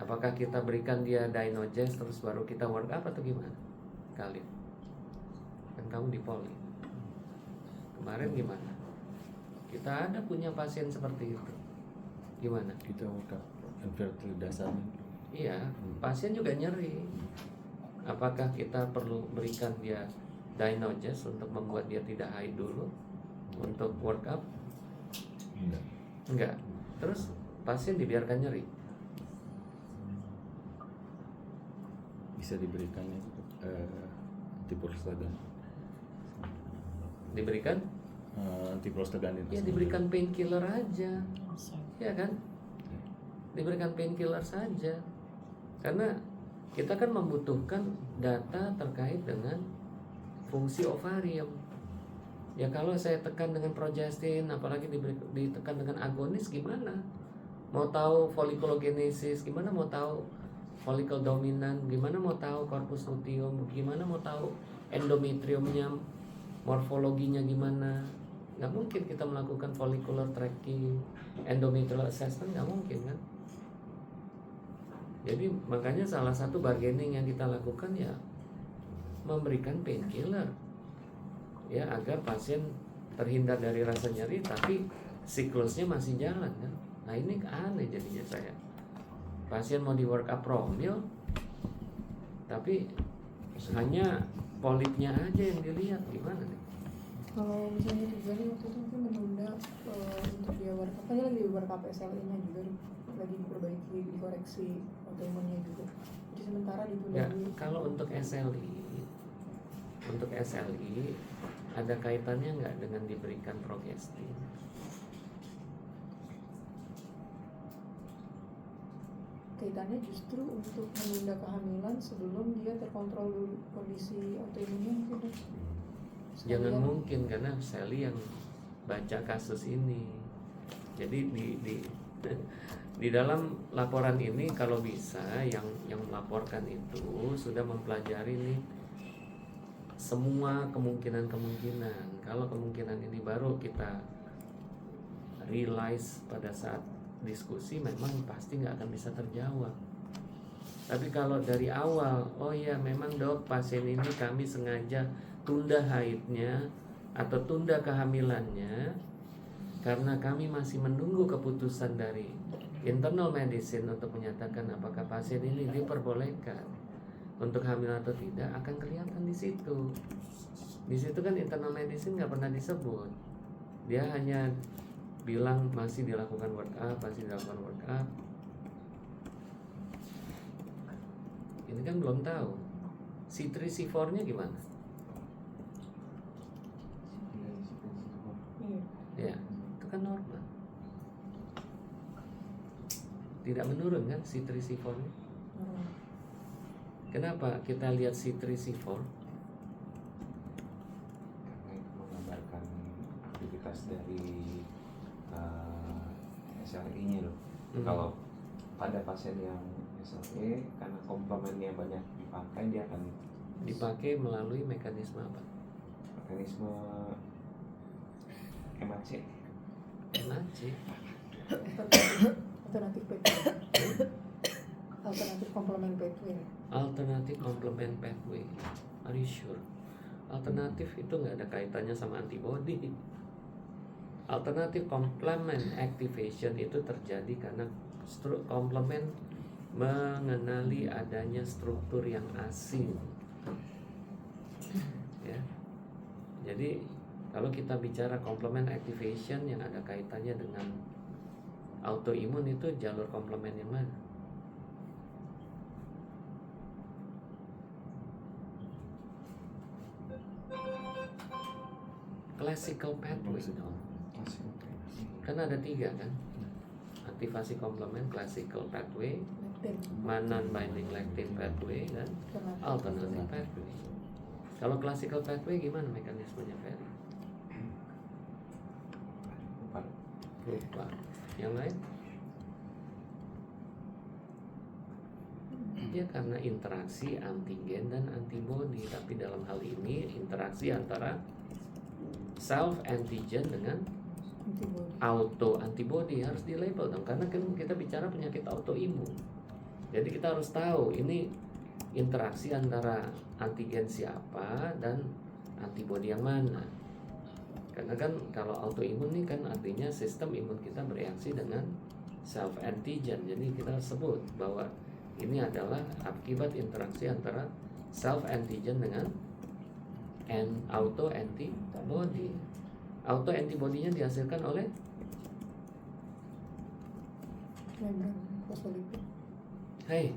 Apakah kita berikan dia Dynogest terus baru kita work up atau gimana? Kali kan kamu di poli kemarin gimana? Kita ada punya pasien seperti itu, gimana? Kita buka infertil dasarnya. Iya, pasien juga nyeri. Apakah kita perlu berikan dia Dynogest untuk membuat dia tidak haid dulu untuk work up? Enggak. Terus pasien dibiarkan nyeri. Bisa diberikannya antiprostagan. Diberikan? Antiprostagan itu. Ya diberikan painkiller aja, ya kan? Diberikan painkiller saja, karena kita kan membutuhkan data terkait dengan fungsi ovarium. Ya kalau saya tekan dengan progestin, apalagi ditekan dengan agonis, gimana? Mau tahu folikulogenesis, gimana mau tahu folikel dominan, gimana mau tahu corpus luteum, gimana mau tahu endometriumnya, morfologinya gimana? Nggak mungkin kita melakukan follicular tracking, endometrial assessment, nggak mungkin kan? Jadi makanya salah satu bargaining yang kita lakukan ya memberikan painkiller, ya agar pasien terhindar dari rasa nyeri tapi siklusnya masih jalan kan. Nah ini aneh jadinya saya, pasien mau di work up promil tapi hanya polipnya aja yang dilihat, gimana nih? Kalau misalnya terjadi waktu itu mungkin menunda untuk dia work up, kan lagi work up SLE-nya juga lagi diperbaiki, dikoreksi autoimunnya juga. Jadi sementara ditunda Ya, dulu. kalau untuk SLE untuk SLI ada kaitannya nggak dengan diberikan progestin? Kaitannya justru untuk menunda kehamilan sebelum dia terkontrol dulu kondisi autoimunnya mungkin, Dok. Jangan Sekalian. mungkin, karena Sally yang baca kasus ini. Jadi di dalam laporan ini kalau bisa yang melaporkan itu sudah mempelajari nih semua kemungkinan. Kalau kemungkinan ini baru kita realize pada saat diskusi, memang pasti nggak akan bisa terjawab. Tapi kalau dari awal, oh ya memang dok, pasien ini kami sengaja tunda haidnya atau tunda kehamilannya karena kami masih menunggu keputusan dari internal medicine untuk menyatakan apakah pasien ini diperbolehkan untuk hamil atau tidak, akan kelihatan di situ. Di situ kan internal medicine nggak pernah disebut. Dia hanya bilang masih dilakukan workup. Ini kan belum tahu C3 C4-nya gimana. Iya. Ya, itu kan normal. Tidak menurun kan C3 C4-nya. Kenapa kita lihat C3 C4? Karena itu menggambarkan aktivitas dari SLE-nya loh. Kalau pada pasien yang SLE, karena komplemennya banyak dipakai, dia akan Dipakai melalui mekanisme apa? mekanisme MAC. MAC. Alternatif pathway. Alternatif komplement pathway. Alternatif complement pathway. Are you sure? Alternatif itu nggak ada kaitannya sama antibody. Alternatif complement activation itu terjadi karena komplement mengenali adanya struktur yang asing. Ya. Jadi kalau kita bicara complement activation yang ada kaitannya dengan autoimun, itu jalur komplement yang mana? Classical pathway dong. Kan ada 3 kan? Aktivasi komplement, classical pathway, non-binding lectin pathway, dan alternative pathway. Kalau classical pathway gimana mekanismenya, Ferry? Lupa. Yang lain? Dia karena interaksi antigen dan antibody, tapi dalam hal ini interaksi antara self antigen dengan auto antibody. Harus di label dong, karena kan kita bicara penyakit autoimun. Jadi kita harus tahu ini interaksi antara antigen siapa dan antibody yang mana. Karena kan kalau autoimun ini kan artinya sistem imun kita bereaksi dengan self antigen. Jadi kita sebut bahwa ini adalah akibat interaksi antara self antigen dengan auto antibody. Auto antibody-nya dihasilkan oleh Membran fosfolipid. hey,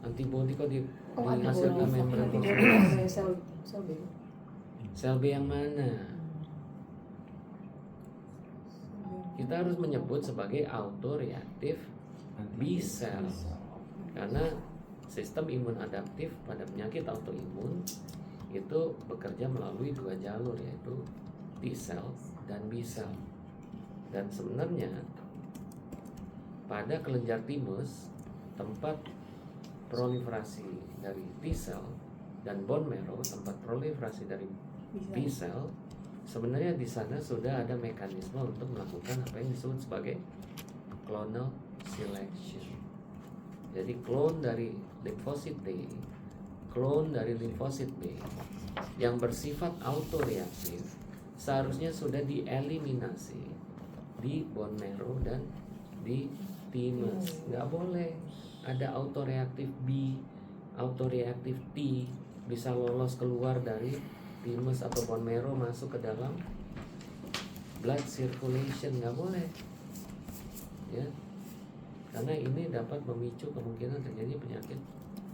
antibody kok Oh, dihasilkan membran antibody. Sel B. Sel B yang mana? Kita harus menyebut sebagai autoreaktif B cell, karena sistem imun adaptif pada penyakit autoimun itu bekerja melalui 2 jalur, yaitu T cell dan B cell. Dan sebenarnya pada kelenjar timus, tempat proliferasi dari T cell, dan bone marrow, tempat proliferasi dari B cell, sebenarnya di sana sudah ada mekanisme untuk melakukan apa yang disebut sebagai clonal selection. Jadi klon dari limfosit T, klon dari limfosit B yang bersifat autoreaktif seharusnya sudah dieliminasi di bone marrow dan di timus. Nggak boleh ada autoreaktif B, autoreaktif T bisa lolos keluar dari timus atau bone marrow masuk ke dalam blood circulation. Nggak boleh, ya, karena ini dapat memicu kemungkinan terjadi penyakit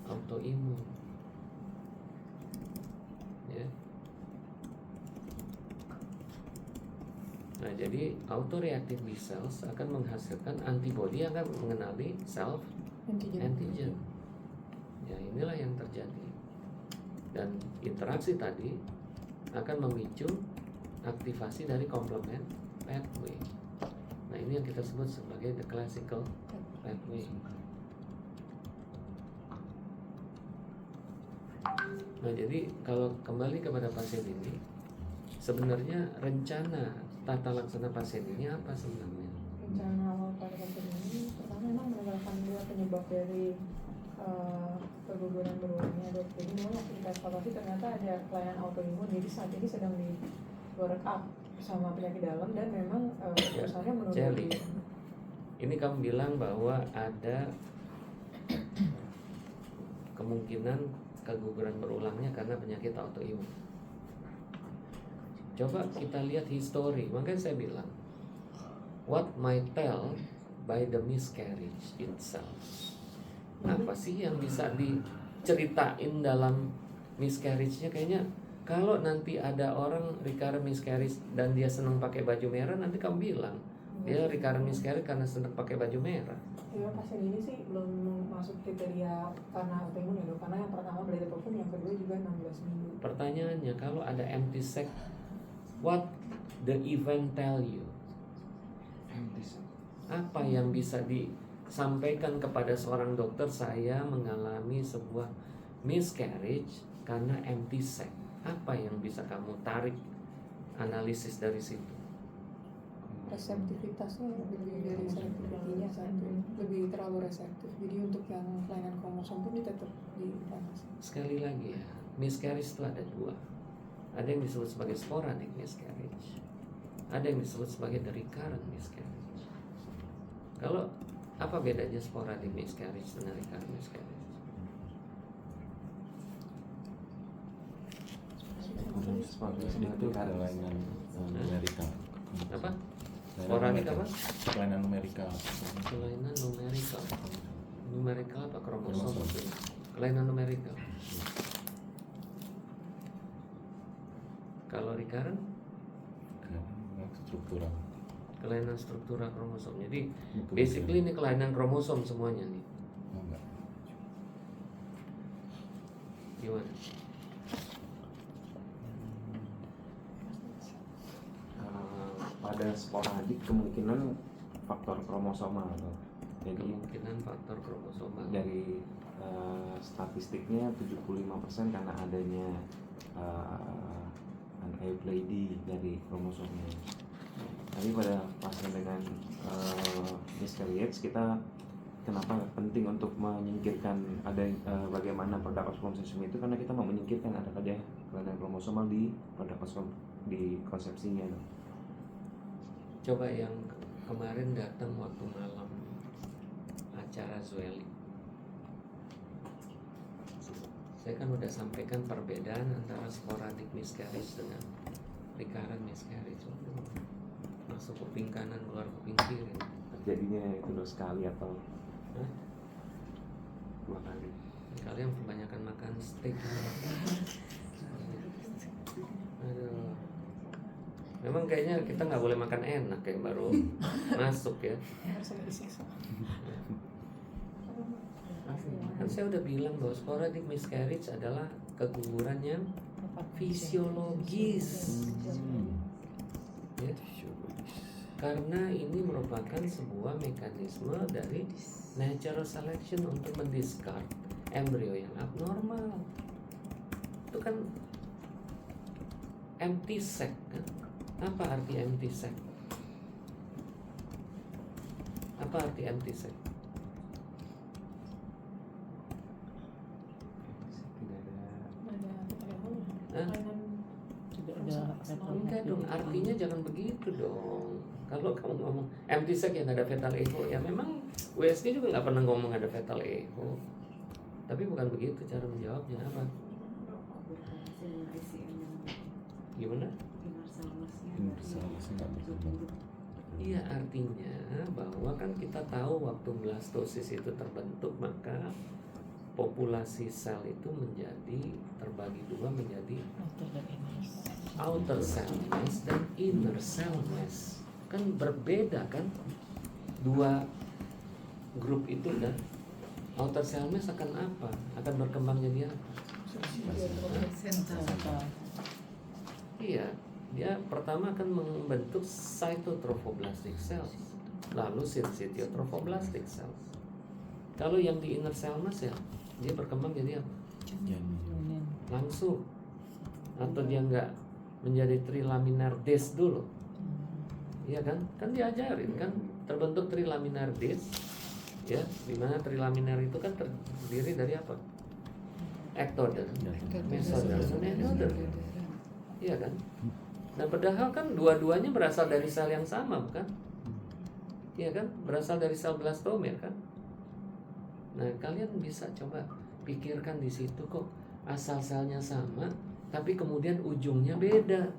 autoimun, ya. Nah, jadi autoreactive B cells akan menghasilkan antibodi yang akan mengenali self antigen. Ya, inilah yang terjadi. Dan interaksi tadi akan memicu aktivasi dari complement pathway. Nah, ini yang kita sebut sebagai the classical pathway. Nah, jadi kalau kembali kepada pasien ini, sebenarnya rencana tata laksana pasien ini apa sebenarnya? Rencana awal pada pasien ini pertama memang menegakkan dua penyebab dari keguguran berulangnya, dok. Jadi memang waktu kita evaluasi ternyata ada kelainan autoimun, jadi saat ini sedang di work up sama penyakit dalam dan memang perusahaannya menurut Jelly. Ini kamu bilang bahwa ada kemungkinan keguguran berulangnya karena penyakit autoimun. Coba kita lihat histori, makanya saya bilang what might tell by the miscarriage itself. Apa sih yang bisa diceritain dalam miscarriage-nya? Kayaknya kalau nanti ada orang recurrent miscarriage dan dia senang pakai baju merah, nanti kamu bilang dia recurrent miscarriage karena senang pakai baju merah. Ya, pasien ini sih belum masuk kriteria karena autoimun ya, dok. Karena yang pertama berarti apapun, yang kedua juga 16 minggu. Pertanyaannya, kalau ada empty sac, what the event tell you? Apa yang bisa disampaikan kepada seorang dokter? Saya mengalami sebuah miscarriage karena empty sac. Apa yang bisa kamu tarik analisis dari situ? Reseptivitasnya lebih dari selektivitasnya lebih terlalu reseptif. Jadi untuk yang kelainan kromosom pun tetap diinflamasi. Sekali lagi ya, miscarriage itu ada dua. Ada yang disebut sebagai sporadic miscarriage, ada yang disebut sebagai the recurrent miscarriage. Kalau apa bedanya sporadic miscarriage dengan recurrent miscarriage? Itu kelainan numerikal. Apa? Sporadik apa? Kelainan numerikal. Kelainan numerikal. Numerikal apa? Kromosom. Kromosom. Kelainan numerikal. Kalau recurrent? Struktural. Kelainan struktural kromosom. Jadi basically ini kelainan kromosom semuanya nih. Oh, enggak. Gimana? Pada sporadik kemungkinan faktor kromosomal. Jadi Kemungkinan faktor kromosomal. dari statistiknya 75% karena adanya aneuploidy dari kromosomnya. Tapi pada pasien dengan miscarriage, kita kenapa penting untuk menyingkirkan ada bagaimana produk kromosom itu, karena kita mau menyingkirkan ada kelainan kromosomal di produk di konsepsinya. Coba yang kemarin datang waktu malam acara Zueli, saya kan udah sampaikan perbedaan antara sporadic miscarriage dengan recurrent miscarriage. Masuk kuping kanan, keluar kuping kiri. Terjadinya itu sekali atau dua kali. Kalian kebanyakan makan steak. Aduh. Memang kayaknya kita nggak boleh makan enak kayak baru masuk ya. Harus ada disiksa. Kan saya udah bilang bahwa sporadic miscarriage adalah keguguran yang fisiologis. Ya. Karena ini merupakan sebuah mekanisme dari natural selection untuk mendiscard embrio yang abnormal. Itu kan empty sac kan? Apa arti empty sac? Apa arti empty sac? Tidak ada Enggak dong, artinya jangan begitu dong. Kalau kamu ngomong empty sac yang ada fetal echo, ya memang USG juga nggak pernah ngomong ada fetal echo. Tapi bukan begitu cara menjawabnya. Apa? Gimana? Iya, artinya bahwa kan kita tahu waktu blastosis itu terbentuk, maka populasi sel itu menjadi terbagi dua menjadi outer dan inner. outer cell mass dan inner cell mass. Kan berbeda kan dua grup itu. Dan outer cell mass akan apa? Akan berkembang jadi apa? Sensor. Iya, dia pertama akan membentuk cytotrophoblastic cells, lalu syncytiotrophoblastic cells. Kalau yang di inner cell mass ya, dia berkembang jadi apa? Langsung. Atau dia nggak menjadi trilaminar disc dulu. Iya kan? Kan diajarin kan terbentuk trilaminar disc. Ya, dimana trilaminar itu kan terdiri dari apa? Ectoderm, mesoderm, dan endoderm. Iya kan? Nah, padahal kan dua-duanya berasal dari sel yang sama, bukan? Iya kan? Berasal dari sel blastomer kan? Nah, kalian bisa coba pikirkan di situ kok asal selnya sama, tapi kemudian ujungnya beda.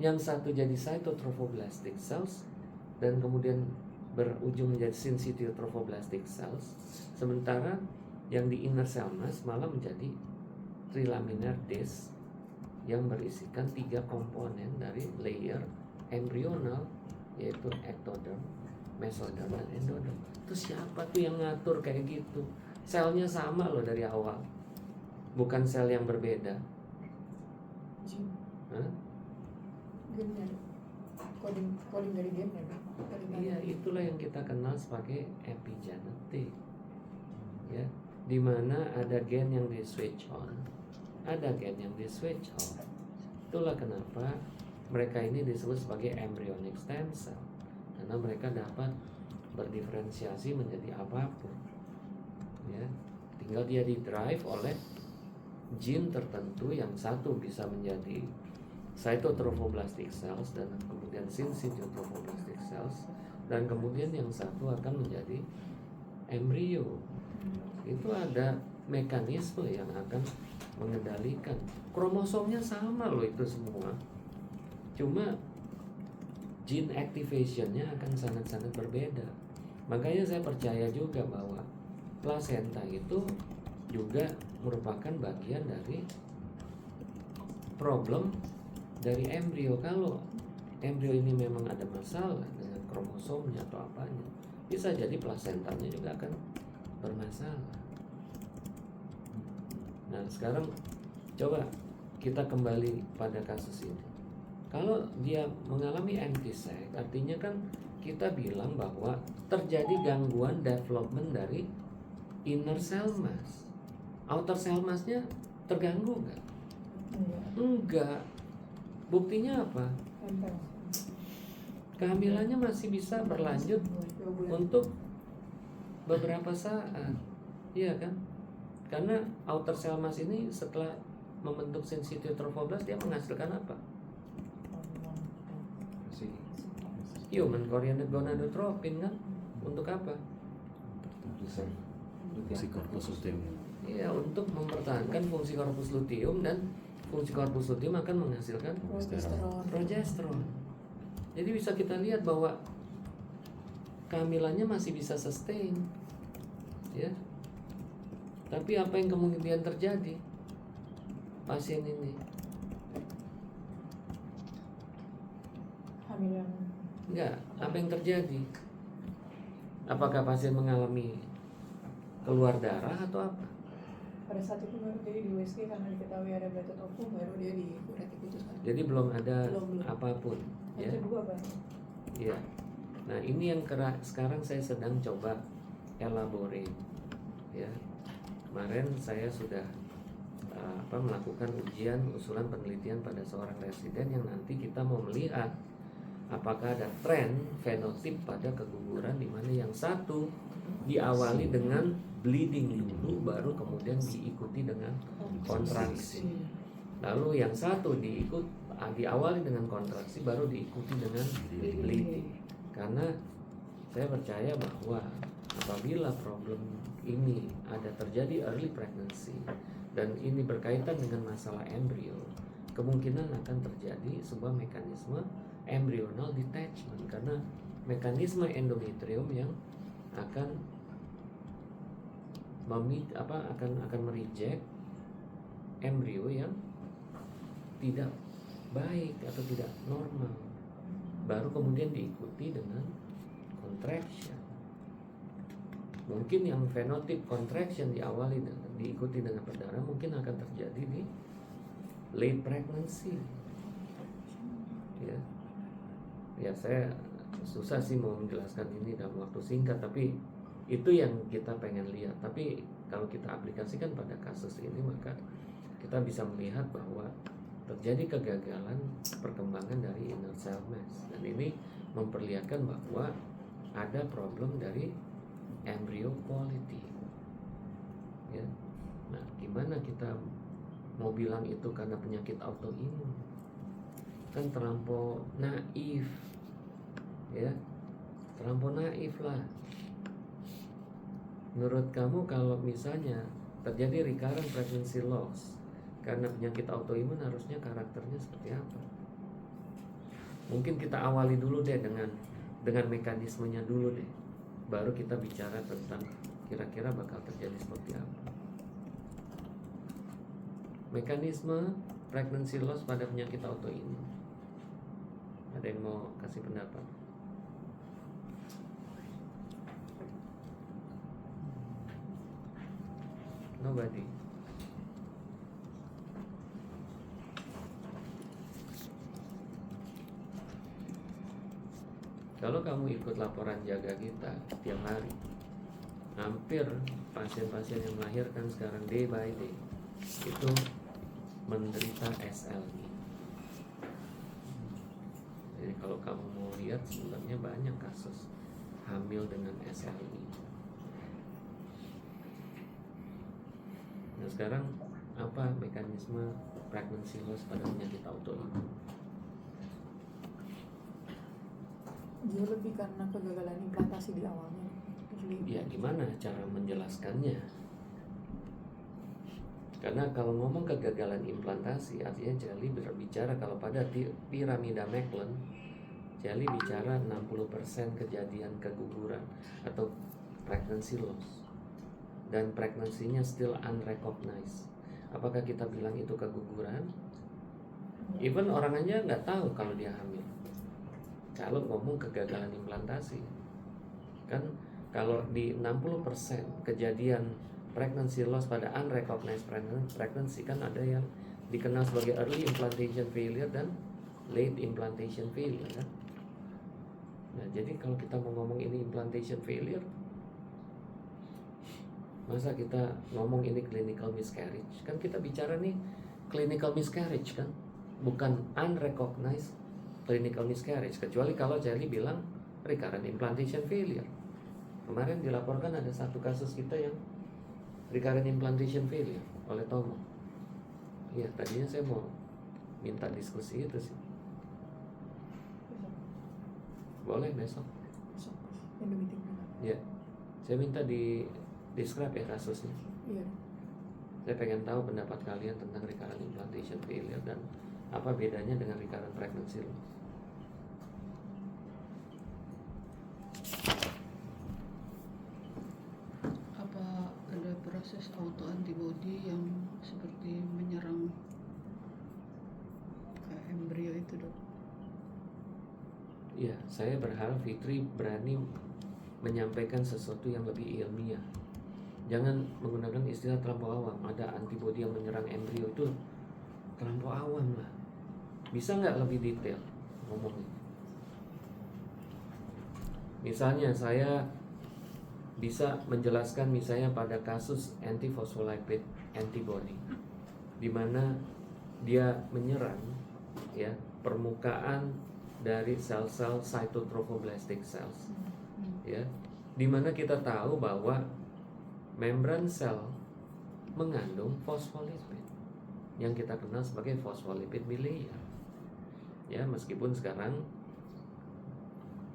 Yang satu jadi cytotrophoblastic cells dan kemudian berujung menjadi syncytiotrophoblastic cells, sementara yang di inner cell mass malah menjadi trilaminar disc yang berisikan 3 komponen dari layer embryonal, yaitu ectoderm, mesoderm, dan endoderm. Terus siapa tuh yang ngatur kayak gitu? Selnya sama loh dari awal, bukan sel yang berbeda. Hah? Gen dari coding dari gen ya. Iya, itulah yang kita kenal sebagai epigenetik. Ya, di mana ada gen yang di switch on, ada gen yang di switch off. Itulah kenapa mereka ini disebut sebagai embryonic stem cell, karena mereka dapat berdiferensiasi menjadi apapun. Ya, tinggal dia di-drive oleh gene tertentu, yang satu bisa menjadi cytotrophoblastic cells dan kemudian syncytiotrophoblastic cells, dan kemudian yang satu akan menjadi embrio. Itu ada mekanisme yang akan mengendalikan. Kromosomnya sama loh itu semua, cuma gene activationnya akan sangat-sangat berbeda. Makanya saya percaya juga bahwa plasenta itu juga merupakan bagian dari problem dari embrio. Kalau embrio ini memang ada masalah dengan kromosomnya atau apanya, bisa jadi plasentanya juga akan bermasalah. Nah, sekarang coba kita kembali pada kasus ini. Kalau dia mengalami empty sac, artinya kan kita bilang bahwa terjadi gangguan development dari inner cell mass. Outer cell mass-nya terganggu nggak? Enggak. Buktinya apa? Kehamilannya masih bisa berlanjut untuk beberapa saat. Iya kan? Karena outer cell mass ini setelah membentuk syncytiotrophoblas, dia menghasilkan apa? Human chorionic gonadotropin kan? Untuk apa? Fungsi corpus luteum. Iya, untuk mempertahankan fungsi corpus luteum, dan fungsi corpus luteum akan menghasilkan progesteron. Jadi bisa kita lihat bahwa kehamilannya masih bisa sustain, ya. Tapi apa yang kemudian terjadi? Pasien ini Hamilan. enggak, apa yang terjadi? Apakah pasien mengalami keluar darah atau apa? Pada saat itu baru jadi di USG karena diketahui ada beta tofu, baru dia diputuskan. Jadi belum ada Belum. apapun, ya. Yang kedua Pak. Iya. Nah, ini yang sekarang saya sedang coba elaborate, ya. Kemarin saya sudah melakukan ujian usulan penelitian pada seorang residen yang nanti kita mau melihat apakah ada tren fenotip pada keguguran, di mana yang satu diawali dengan bleeding dulu, baru kemudian diikuti dengan kontraksi. Lalu yang satu diawali dengan kontraksi, baru diikuti dengan bleeding. Karena saya percaya bahwa apabila problem ini ada terjadi early pregnancy dan ini berkaitan dengan masalah embrio, kemungkinan akan terjadi sebuah mekanisme embryonal detachment, karena mekanisme endometrium yang akan akan mereject embrio yang tidak baik atau tidak normal, baru kemudian diikuti dengan contraction. Mungkin yang fenotip contraction diawali diikuti dengan perdarahan mungkin akan terjadi di late pregnancy. Ya saya susah sih mau menjelaskan ini dalam waktu singkat, tapi itu yang kita pengen lihat. Tapi kalau kita aplikasikan pada kasus ini, maka kita bisa melihat bahwa terjadi kegagalan perkembangan dari inner cell mass, dan ini memperlihatkan bahwa ada problem dari embryo quality. Ya. Nah, gimana kita mau bilang itu karena penyakit autoimun? Kan terlampau naif, ya, terlampau naif lah. Menurut kamu kalau misalnya terjadi recurrent pregnancy loss karena penyakit autoimun, harusnya karakternya seperti apa? Mungkin kita awali dulu deh dengan mekanismenya dulu deh, baru kita bicara tentang kira-kira bakal terjadi seperti apa. Mekanisme pregnancy loss pada penyakit autoimun. Ada yang mau kasih pendapat? Nobody. Kalau kamu ikut laporan jaga kita tiap hari, hampir pasien-pasien yang melahirkan sekarang day by day itu menderita SLE. Jadi kalau kamu mau lihat, sebenarnya banyak kasus hamil dengan SLE. Nah sekarang apa mekanisme pregnancy loss pada penyakit autoimun? Dia lebih karena kegagalan implantasi di awalnya. Ya gimana cara menjelaskannya? Karena kalau ngomong kegagalan implantasi, artinya Jelly berbicara kalau pada piramida Macklen, Jelly bicara 60% kejadian keguguran atau pregnancy loss, dan pregnancy-nya still unrecognized. Apakah kita bilang itu keguguran? Even orang aja nggak tahu kalau dia hamil. Kalau ngomong kegagalan implantasi, kan kalau di 60% kejadian pregnancy loss pada unrecognized pregnancy, kan ada yang dikenal sebagai early implantation failure dan late implantation failure kan. Nah jadi kalau kita mau ngomong ini implantation failure, masa kita ngomong ini clinical miscarriage? Kan kita bicara nih clinical miscarriage kan, bukan unrecognized clinical miscarriage. Kecuali kalau Jelly bilang recurrent implantation failure. Kemarin dilaporkan ada satu kasus kita yang recurrent implantation failure oleh Tomo. Iya, tadinya saya mau minta diskusi itu sih. Boleh besok. Ya, saya minta di describe ya kasusnya. Iya. Saya pengen tahu pendapat kalian tentang recurrent implantation failure dan apa bedanya dengan recurrent pregnancy loss. Apa ada proses autoantibody yang seperti menyerang embrio itu, Dok? Iya, saya berharap Fitri berani menyampaikan sesuatu yang lebih ilmiah. Jangan menggunakan istilah terlampau awam. Ada antibodi yang menyerang embrio, itu terlampau awam lah. Bisa nggak lebih detail ngomongnya? Misalnya saya bisa menjelaskan misalnya pada kasus antiphospholipid antibody, di mana dia menyerang ya permukaan dari sel-sel cytotrophoblastic cells, ya, di mana kita tahu bahwa membran sel mengandung fosfolipid yang kita kenal sebagai phospholipid bilayer. Ya, meskipun sekarang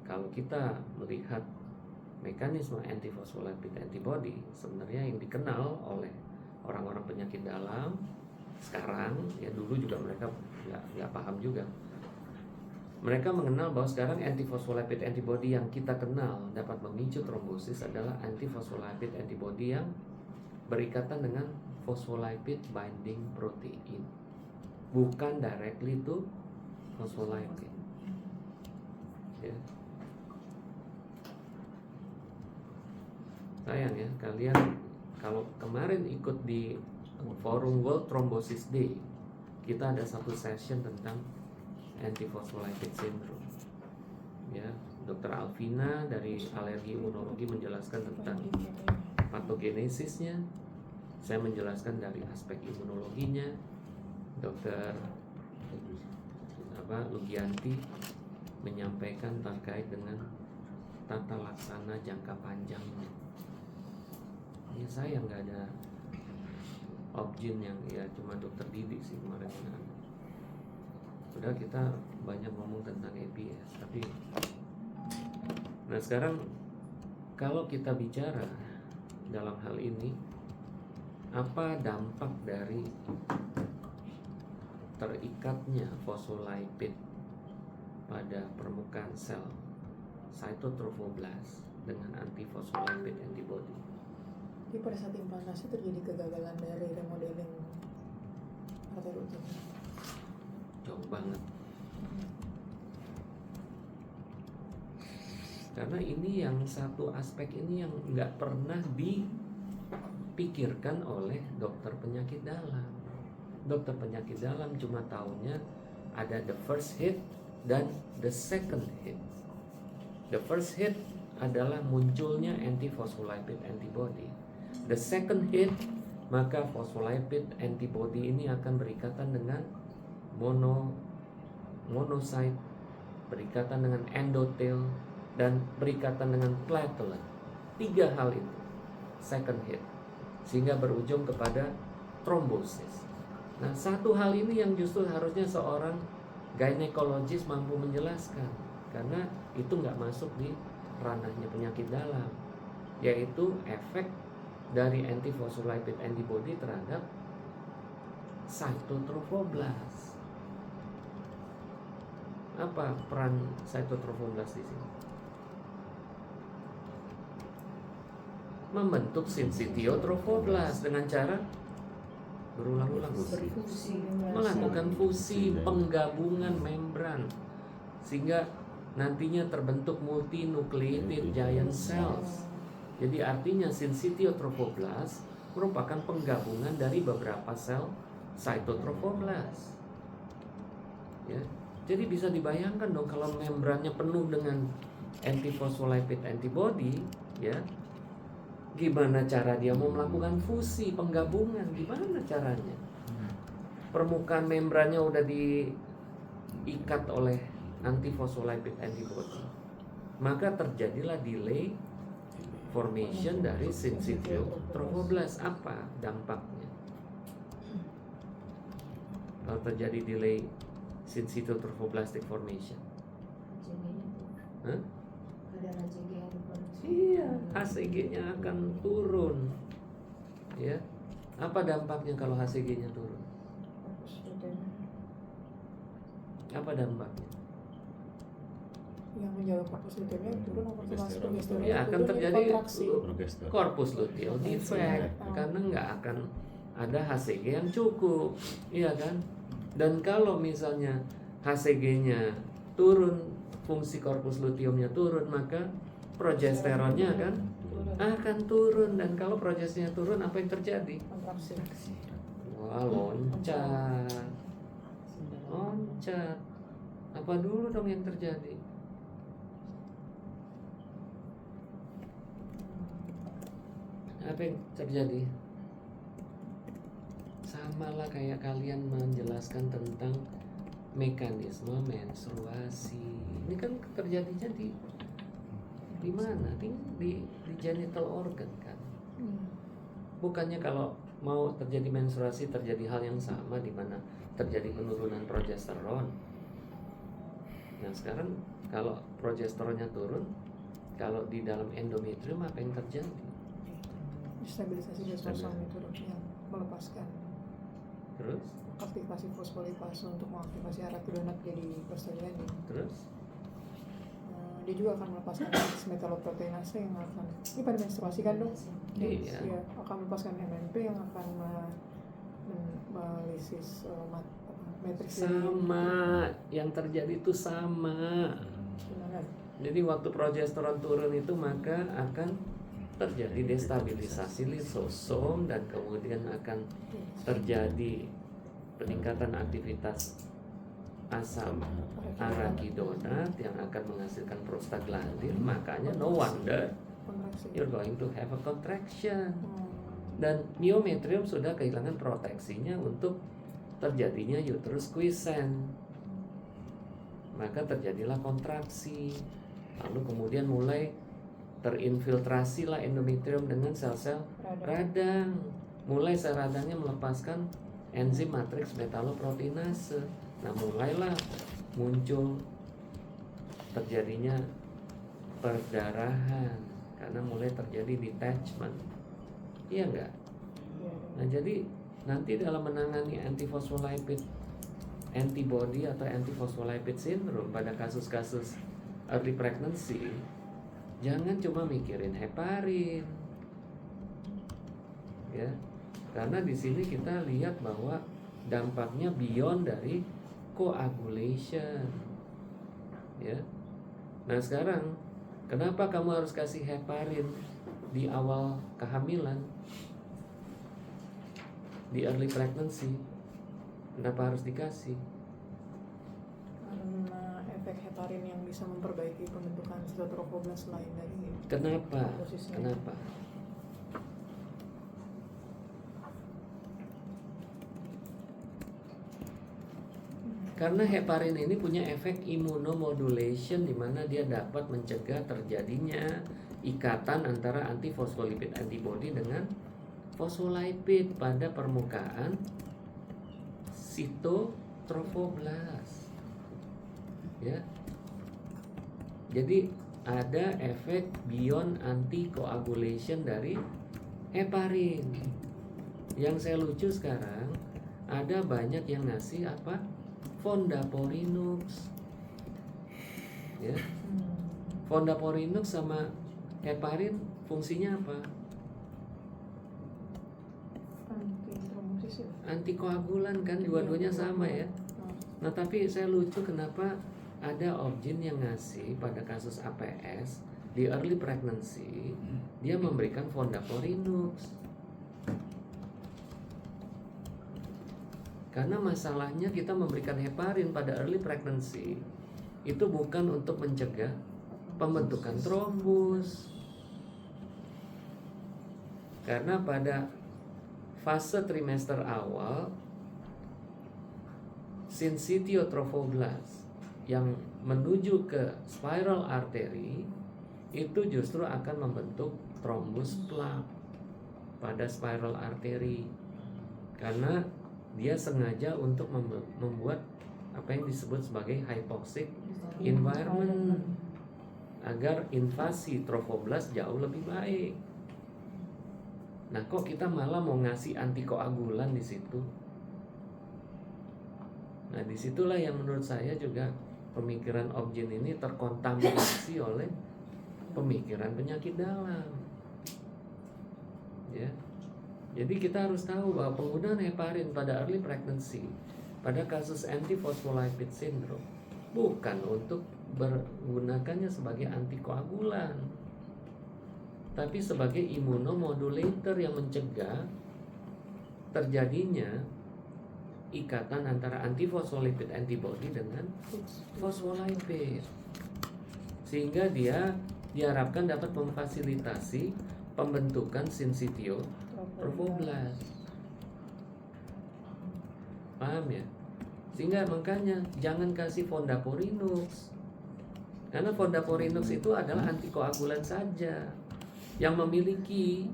kalau kita melihat mekanisme antiphospholipid antibody, sebenarnya yang dikenal oleh orang-orang penyakit dalam sekarang, ya dulu juga mereka nggak paham juga. Mereka mengenal bahwa sekarang antiphospholipid antibody yang kita kenal dapat memicu trombosis adalah antiphospholipid antibody yang berikatan dengan phospholipid binding protein, bukan directly to phospholipid. Ya. Sayang ya, kalian kalau kemarin ikut di forum World Thrombosis Day, kita ada satu session tentang antiphospholipid syndrome. Ya, Dr. Alvina dari alergi imunologi menjelaskan tentang patogenesisnya. Saya menjelaskan dari aspek imunologinya. Dr. Lugianti menyampaikan terkait dengan tata laksana jangka panjangnya. Ya saya nggak ada objin yang ya cuma dokter Didi sih kemarin yang ada. Udah kita banyak ngomong tentang EPS, tapi nah sekarang kalau kita bicara dalam hal ini, apa dampak dari terikatnya fosfolipid pada permukaan sel cytotrophoblas dengan antifosfolipid antibody? Jadi pada saat implantasi terjadi kegagalan dari remodeling arteri utama. Jauh banget. Karena ini yang satu aspek ini yang nggak pernah dipikirkan oleh dokter penyakit dalam. Dokter penyakit dalam cuma taunya ada the first hit dan the second hit. The first hit adalah munculnya antiphospholipid antibody. The second hit, maka phospholipid antibody ini akan berikatan dengan monocyte, berikatan dengan endothel, dan berikatan dengan platelet. 3 hal itu second hit, sehingga berujung kepada trombosis. Nah, satu hal ini yang justru harusnya seorang gynecologist mampu menjelaskan, karena itu nggak masuk di ranahnya penyakit dalam, yaitu efek dari antiphospholipid antibody terhadap cytotrophoblas. Apa peran cytotrophoblas di sini? Membentuk syncytiotrophoblas dengan cara berulang-ulang melakukan fusi, penggabungan membran, sehingga nantinya terbentuk multinucleated giant cells. Jadi artinya syncytiotrophoblas merupakan penggabungan dari beberapa sel cytotrophoblas. Ya. Jadi bisa dibayangkan dong kalau membrannya penuh dengan antiphospholipid antibody, ya. Gimana cara dia mau melakukan fusi, penggabungan? Gimana caranya? Permukaan membrannya udah diikat oleh antiphospholipid antibody, maka terjadilah delay formation dari syncytiotrophoblas. Apa dampaknya? Kalau terjadi delay syncytiotrophoblastic formation, iya, HCG-nya akan turun. Ya, apa dampaknya kalau HCG-nya turun? Apa dampaknya? Yang menjaga korpus luteumnya turun, operasi progesteronnya Ya akan turun, terjadi kontraksi. corpus luteal defect, karena nggak akan ada HCG yang cukup, iya kan? Dan kalau misalnya HCG-nya turun, fungsi korpus luteumnya turun, maka progesteronnya akan turun. Dan kalau progesteronnya turun, apa yang terjadi? Kontraksi. Wah, loncat. Apa dulu dong yang terjadi? Apa yang terjadi? Samalah kayak kalian menjelaskan tentang mekanisme menstruasi. Ini kan terjadinya di mana? Di genital organ kan. Bukannya kalau mau terjadi menstruasi terjadi hal yang sama, di mana terjadi penurunan progesteron. Nah sekarang kalau progesteronnya turun, kalau di dalam endometrium apa yang terjadi? Stabilisasi desmosomi itu dok, yang melepaskan. Terus? Aktivasi fosfolipase untuk mengaktifasi arachidonat jadi prostaglandin. Terus? dia juga akan melepaskan metaloproteinase yang akan ini pada menstruasi kan dok? Iya. Ya, akan melepaskan MMP yang akan melisis matriks Sama, yang terjadi itu sama. gimana? Jadi waktu progesteron turun itu maka akan terjadi destabilisasi lisosom dan kemudian akan terjadi peningkatan aktivitas asam arachidonat yang akan menghasilkan prostaglandin. Makanya no wonder Kontraksi. you're going to have a contraction. Dan myometrium sudah kehilangan proteksinya untuk terjadinya uterus quiescent. Maka terjadilah kontraksi. Lalu kemudian mulai terinfiltrasilah endometrium dengan sel-sel radang. Mulai sel radangnya melepaskan enzim matriks metaloproteinase. Nah, mulailah muncul terjadinya perdarahan karena mulai terjadi detachment. Iya enggak? Nah, jadi nanti dalam menangani antiphospholipid antibody atau antiphospholipid syndrome pada kasus-kasus early pregnancy, jangan cuma mikirin heparin. Ya. Karena di sini kita lihat bahwa dampaknya beyond dari coagulation. Ya. Nah, sekarang kenapa kamu harus kasih heparin di awal kehamilan? Di early pregnancy, kenapa harus dikasih? Karena efek heparin yang bisa memperbaiki pembentukan sitotrofoblast lain dari Kenapa? dosisnya. Kenapa? Karena heparin ini punya efek immunomodulation di mana dia dapat mencegah terjadinya ikatan antara antifosfolipid antibody dengan fosfolipid pada permukaan sitotrofoblast. Ya. Jadi ada efek beyond anticoagulation dari heparin. Yang saya lucu sekarang ada banyak yang ngasih apa? Fondaparinux. Ya. Fondaparinux sama heparin fungsinya apa? Anti trombosis ya. Antikoagulan kan, dua-duanya sama ya. Nah, tapi saya lucu kenapa ada obgyn yang ngasih pada kasus APS di early pregnancy dia memberikan fondaparinux. Karena masalahnya kita memberikan heparin pada early pregnancy itu bukan untuk mencegah pembentukan trombus. Karena pada fase trimester awal syncytiotrophoblasts yang menuju ke spiral artery itu justru akan membentuk trombus plak pada spiral artery karena dia sengaja untuk membuat apa yang disebut sebagai hypoxic environment agar invasi trophoblast jauh lebih baik. Nah, kok kita malah mau ngasih antikoagulan di situ? Nah, disitulah yang menurut saya juga pemikiran obgyn ini terkontaminasi oleh pemikiran penyakit dalam. Ya. Jadi kita harus tahu bahwa penggunaan heparin pada early pregnancy pada kasus antiphospholipid syndrome bukan untuk menggunakannya sebagai antikoagulan, tapi sebagai immunomodulator yang mencegah terjadinya ikatan antara antiphospholipid antibody dengan phospholipid, sehingga dia diharapkan dapat memfasilitasi pembentukan syncytiotrophoblasts. Paham ya? Sehingga makanya jangan kasih fondaparinux, karena fondaparinux itu adalah antikoagulan saja yang memiliki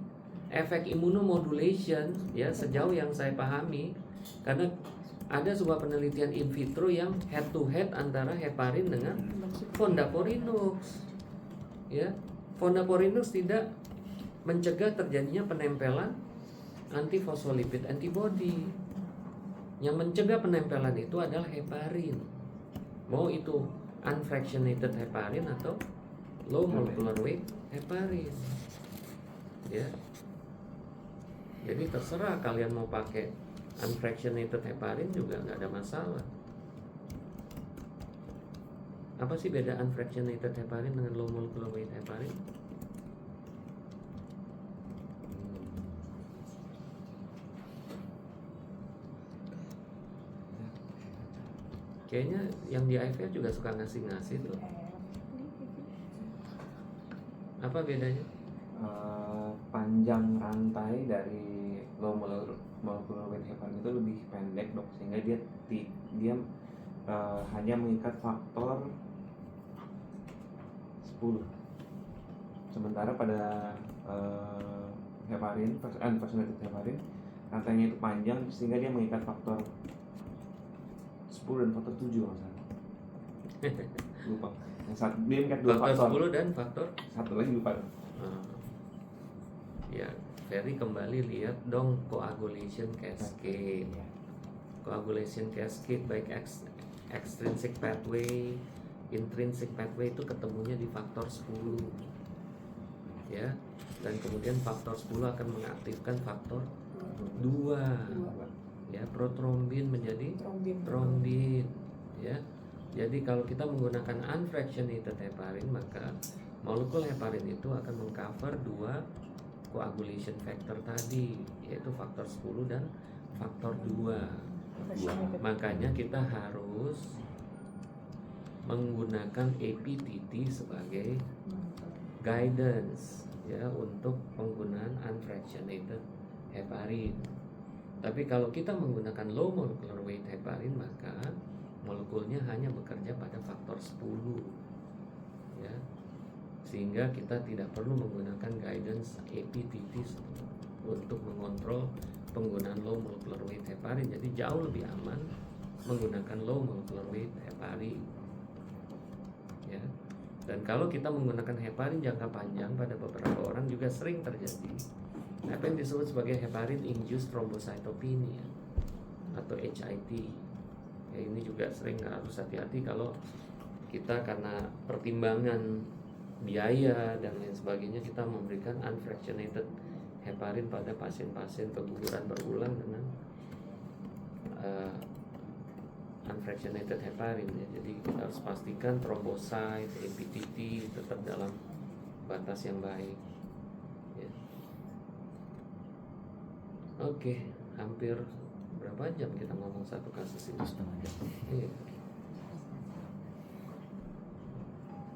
efek immunomodulation ya sejauh yang saya pahami, karena ada sebuah penelitian in vitro yang head to head antara heparin dengan fondaparinux. Ya, fondaparinux tidak mencegah terjadinya penempelan antiphospholipid antibody. Yang mencegah penempelan itu adalah heparin, mau itu unfractionated heparin atau low molecular weight heparin. Ya. Jadi terserah kalian mau pakai unfractionated heparin juga nggak ada masalah. Apa sih beda unfractionated heparin dengan low molecular weight heparin? Kayaknya yang di IVF juga suka ngasih-ngasih tuh. Apa bedanya? Panjang rantai dari low molecular weight heparin itu lebih pendek dok, sehingga dia hanya mengikat faktor 10. Sementara pada heparin, unfractionated heparin, rantainya itu panjang sehingga dia mengikat faktor 10 dan faktor 7 maksudnya. Lupa. Yang satu dia mengikat dua Faktor faktor. 10 dan faktor Satu lagi lupa. Ya, Ferry kembali lihat dong coagulation cascade. Coagulation cascade baik extrinsic pathway, intrinsic pathway itu ketemunya di faktor 10. Ya. Dan kemudian faktor 10 akan mengaktifkan faktor 2. Ya, protrombin menjadi trombin. Ya. Jadi kalau kita menggunakan unfractionated heparin, maka molekul heparin itu akan mengcover 2 coagulation factor tadi, yaitu faktor 10 dan faktor 2. Makanya kita harus menggunakan APTT sebagai guidance ya untuk penggunaan unfractionated heparin. Tapi kalau kita menggunakan low molecular weight heparin, maka molekulnya hanya bekerja pada faktor 10 ya. Sehingga kita tidak perlu menggunakan guidance APTT untuk mengontrol penggunaan low molecular weight heparin. Jadi jauh lebih aman menggunakan low molecular weight heparin ya. Dan kalau kita menggunakan heparin jangka panjang pada beberapa orang juga sering terjadi apa yang disebut sebagai heparin induced thrombocytopenia atau HIT ya. Ini juga sering harus hati-hati kalau kita karena pertimbangan biaya dan lain sebagainya kita memberikan unfractionated heparin pada pasien-pasien keguguran berulang dengan unfractionated heparin ya. Jadi kita harus pastikan trombosit, APTT tetap dalam batas yang baik ya. Oke, hampir berapa jam kita ngomong satu kasus ini? Setengah jam. Iya.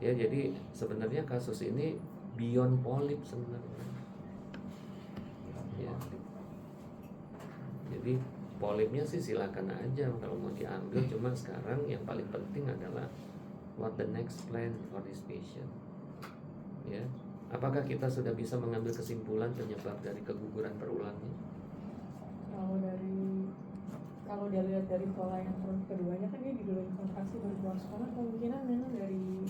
Ya, jadi sebenarnya kasus ini beyond polip sebenarnya. Ya. Jadi polipnya sih silakan aja kalau mau diambil, cuma sekarang yang paling penting adalah what the next plan for this patient. Ya. Apakah kita sudah bisa mengambil kesimpulan penyebab dari keguguran berulangnya? Kalau dia lihat dari pola yang keduanya kan dia diduluin kontraksi baru buang sekolah, kemungkinan memang dari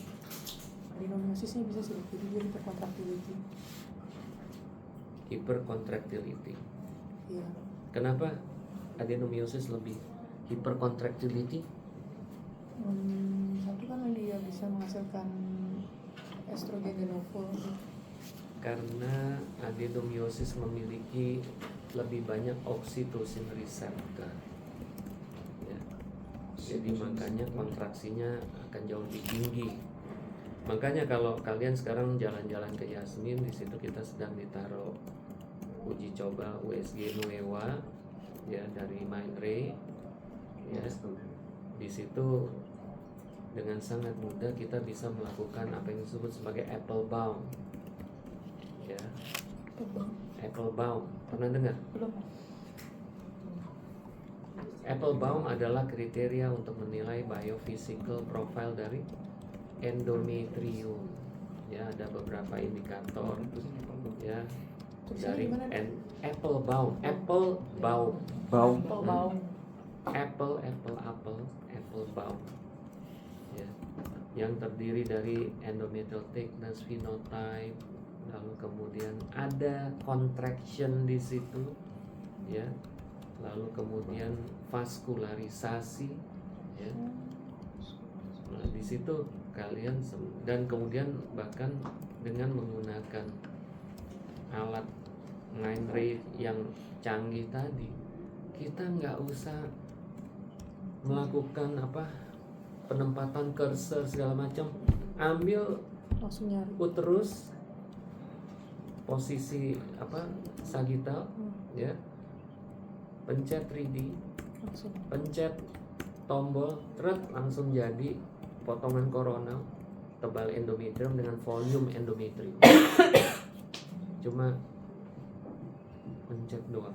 adenomyosisnya bisa sih, jadi dia hipercontractility. Hipercontractility. Iya. Kenapa adenomyosis lebih hipercontractility? Satu kan dia bisa menghasilkan estrogen de novo. Karena adenomyosis memiliki lebih banyak oksitosin reseptor ya. Jadi makanya kontraksinya akan jauh lebih tinggi. Makanya kalau kalian sekarang jalan-jalan ke Yasmin, di situ kita sedang ditaruh uji coba USG Nuewa ya dari Mindray ya. Di situ dengan sangat mudah kita bisa melakukan apa yang disebut sebagai apple bound ya. Apple bound, pernah dengar? Belum. Apple bound adalah kriteria untuk menilai biophysical profile dari endometrium. Ya, ada beberapa indikator ya dari apple bound ya, yang terdiri dari endometrial thickness, phenotype, lalu kemudian ada contraction di situ ya, lalu kemudian vaskularisasi ya. Nah, di situ kalian dan kemudian bahkan dengan menggunakan alat Mindray yang canggih tadi, kita nggak usah melakukan penempatan cursor segala macam, ambil langsung nyari. uterus posisi sagittal, ya, pencet 3D, Langsung. pencet tombol, langsung jadi potongan koronal tebal endometrium dengan volume endometrium. Cuma pencet doang.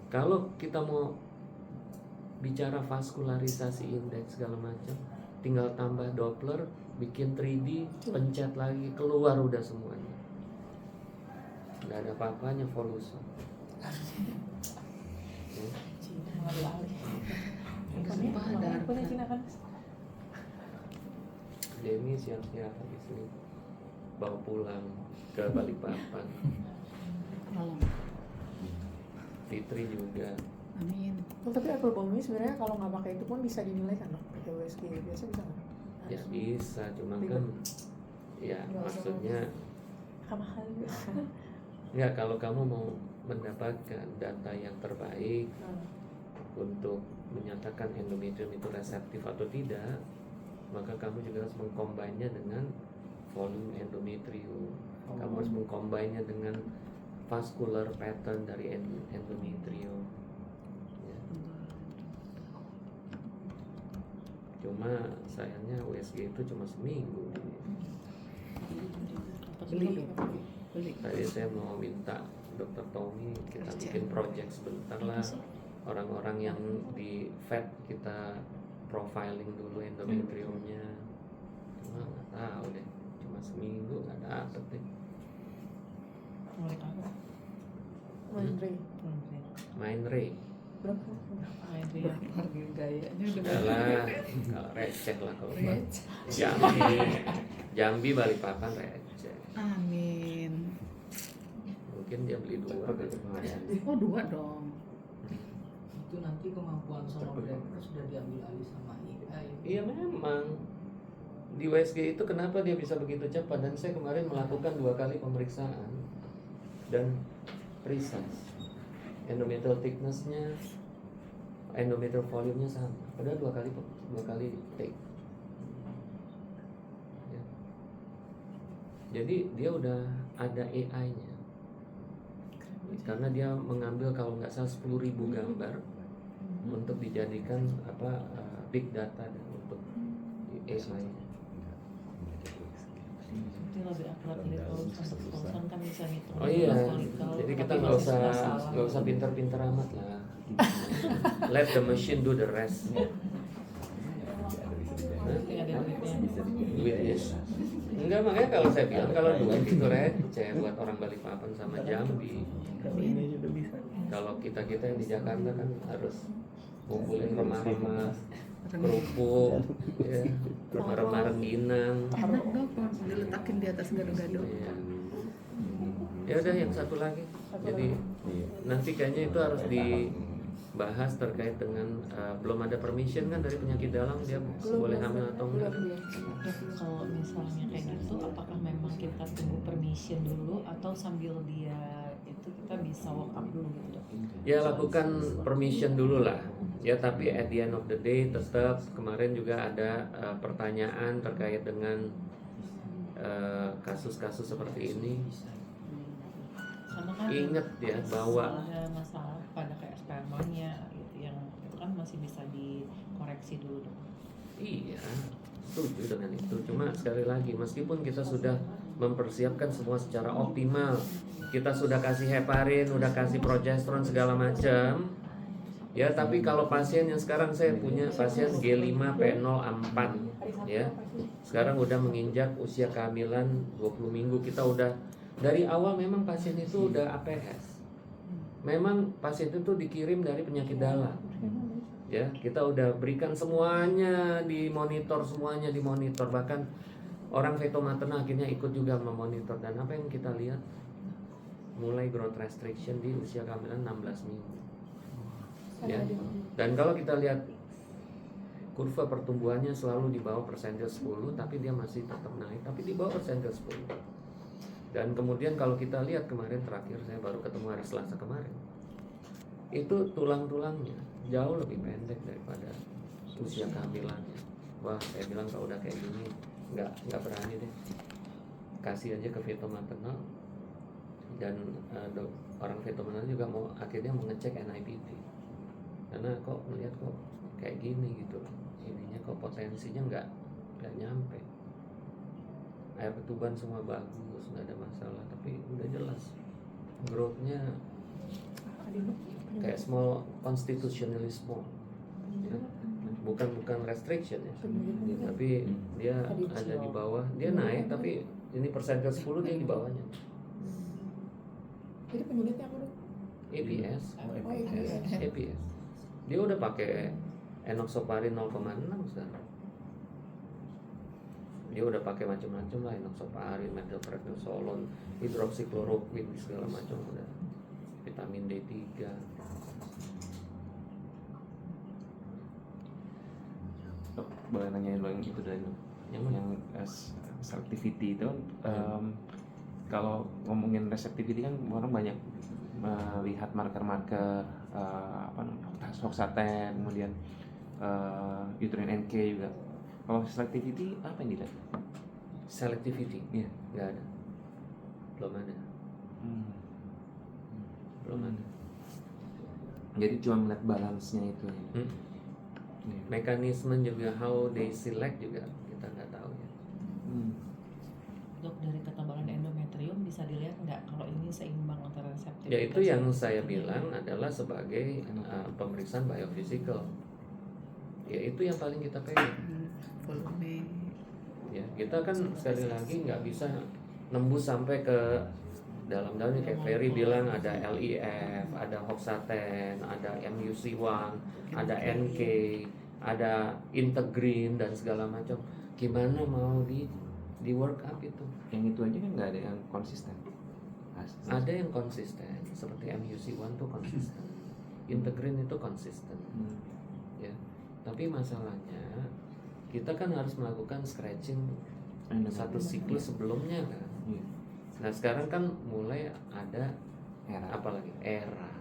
Kalau kita mau bicara vaskularisasi indeks segala macam, tinggal tambah Doppler, bikin 3D, pencet lagi, keluar udah semuanya. Nggak ada apa-apanya voluson. Sumpah ada Punya Cina kan? Demi siap-siap habis ini bawa pulang ke Balikpapan. malam. Fitri juga. Amin. Tapi Apple Bomb ini sebenarnya kalau nggak pakai itu pun bisa dinilai kan dok? Pakai USG biasa bisa nggak? Ya bisa, cuma kan ya maksudnya Mahal juga. nggak, kalau kamu mau mendapatkan data yang terbaik untuk menyatakan endometrium itu reseptif atau tidak, maka kamu juga harus mengcombine-nya dengan volume endometrium. Kamu harus mengcombine-nya dengan vascular pattern dari endometrium. Ya. Cuma sayangnya USG itu cuma seminggu. Beli. Tadi saya mau minta Dr. Tommy kita bikin project sebentar lah, orang-orang yang di vet kita profiling dulu endometriumnya. Cuma nggak tahu deh, cuma seminggu nggak dapet deh. Mulai apa? Mindray. Mindray Berapa? Harga gayanya udah adalah kalau receh lah kalau receh. Jambi Balikpapan receh. Amin. Mungkin dia beli 2 gitu. Oh 2 dong. Itu nanti kemampuan sonografer sudah diambil alih sama AI. Iya memang di USG itu kenapa dia bisa begitu cepat, dan saya kemarin melakukan 2 kali pemeriksaan dan precise. Endometrial thickness-nya, endometrial volume-nya sama. Padahal 2 kali take. Ya. Jadi dia udah ada AI-nya. Karena dia mengambil kalau nggak salah 10.000 gambar untuk dijadikan big data dan untuk AI-nya. Itu lebih akurat dari kalau untuk sponsor kan bisa ngitung. Oh iya, Kalau jadi kita tapi nggak masih usah salah. pintar-pintar amat lah. Let the machine do the rest. Tapi ada duitnya. Duitnya. Enggak, makanya kalau saya bilang kalau duit itu receh buat orang Balikpapan sama Jambi. Kalau kita yang di Jakarta kan harus ngumpulin remah-remah kerupuk, ya, remah-remah rengginang. Enak dong kalau diletakin di atas gado-gado. Iya. Ya udah, yang satu lagi. Jadi nanti kayaknya itu harus dibahas terkait dengan belum ada permission kan dari penyakit dalam, dia boleh hamil atau enggak. Kalau misalnya kayak gitu, apakah memang kita tunggu permission dulu atau sambil dia itu kita bisa walk up dulu gitu dok? Ya lakukan permission dulu lah. Ya tapi at the end of the day tetap kemarin juga ada pertanyaan terkait dengan kasus-kasus seperti ini. Karena kan Ingat ya bahwa masalah pada kayak spermanya gitu yang itu kan masih bisa dikoreksi dulu dok. iya, setuju dengan itu. Cuma sekali lagi, meskipun kita sudah mempersiapkan semua secara optimal, kita sudah kasih heparin, udah kasih progesteron segala macam, ya tapi kalau pasien yang sekarang saya punya pasien G5P04 ya, sekarang udah menginjak usia kehamilan 20 minggu, kita udah dari awal memang pasien itu udah APS. Memang pasien itu dikirim dari penyakit dalam. Ya, kita udah berikan semuanya dimonitor, bahkan orang feto materna akhirnya ikut juga memonitor. Dan apa yang kita lihat, mulai growth restriction di usia kehamilan 16 minggu. Ya. Dan kalau kita lihat kurva pertumbuhannya selalu di bawah persentil 10, tapi dia masih tetap naik, tapi di bawah persentil 10. Dan kemudian kalau kita lihat kemarin terakhir saya baru ketemu hari Selasa kemarin, itu tulang-tulangnya jauh lebih pendek daripada usia kehamilannya. Wah, saya bilang kalau udah kayak gini nggak berani deh, kasih aja ke feto maternal. Dan orang feto maternal juga akhirnya mau ngecek NIPT, karena kok melihat kok kayak gini gitu, ininya kok potensinya nggak nyampe. Air ketuban semua bagus, nggak ada masalah, tapi udah jelas growth-nya kayak small, constitutionally small, ya. bukan restriction ya, tapi dia ada di bawah, dia naik tapi ini persentil 10 dia di bawahnya. Jadi penyakitnya apa dok? APS. Oh, APS. APS. Dia udah pakai enoxaparin 0,6 sekarang. Dia udah pakai macam-macam lah, enoxaparin, methylprednisolone, hidroksikloroquine segala macam udah. Vitamin D3. Dok, boleh nanyain lo yang itu dari lo, yang selectivity itu kalau ngomongin receptivity kan orang banyak melihat marker-marker hoxaten, kemudian uterine NK juga. Kalau selectivity apa yang dilihat? Selectivity? Iya. Nggak ada. Belum ada. Belum ada. Jadi cuma melihat balance-nya itu. Iya. Mekanisme juga how they select juga kita nggak tahu ya. Dok, dari ketebalan endometrium bisa dilihat nggak kalau ini seimbang antara reseptif? Ya itu yang saya bilang adalah sebagai pemeriksaan biophysical. Ya itu yang paling kita pegang. Volume. Ya kita kan sekali lagi nggak bisa nembus sampai ke dalam-dalamnya, kayak Ferry bilang ada LIF, ada hoxaten, ada MUC1, ada NK, ada integrin dan segala macam. Gimana mau di work up itu? Yang itu aja kan nggak ada yang konsisten. Ada yang konsisten, seperti MUC1 tuh konsisten, integrin itu konsisten, ya. Tapi masalahnya kita kan harus melakukan scratching satu siklus sebelumnya kan. Nah sekarang kan mulai ada apalagi era.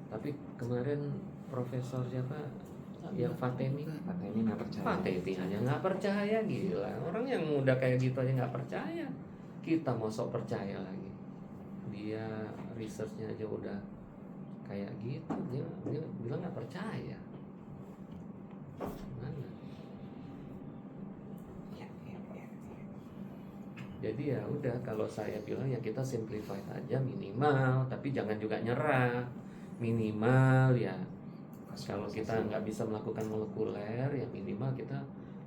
Tapi kemarin Profesor siapa yang Fatemi nggak percaya. Fatemi aja nggak percaya, gila. Orang yang udah kayak gitu aja nggak percaya, kita mau sok percaya lagi. Dia researchnya aja udah kayak gitu, dia bilang nggak percaya. Mana? Jadi ya udah, kalau saya bilang ya kita simplify aja minimal, tapi jangan juga nyerah. Minimal ya kalau kita nggak bisa melakukan molekuler, ya minimal kita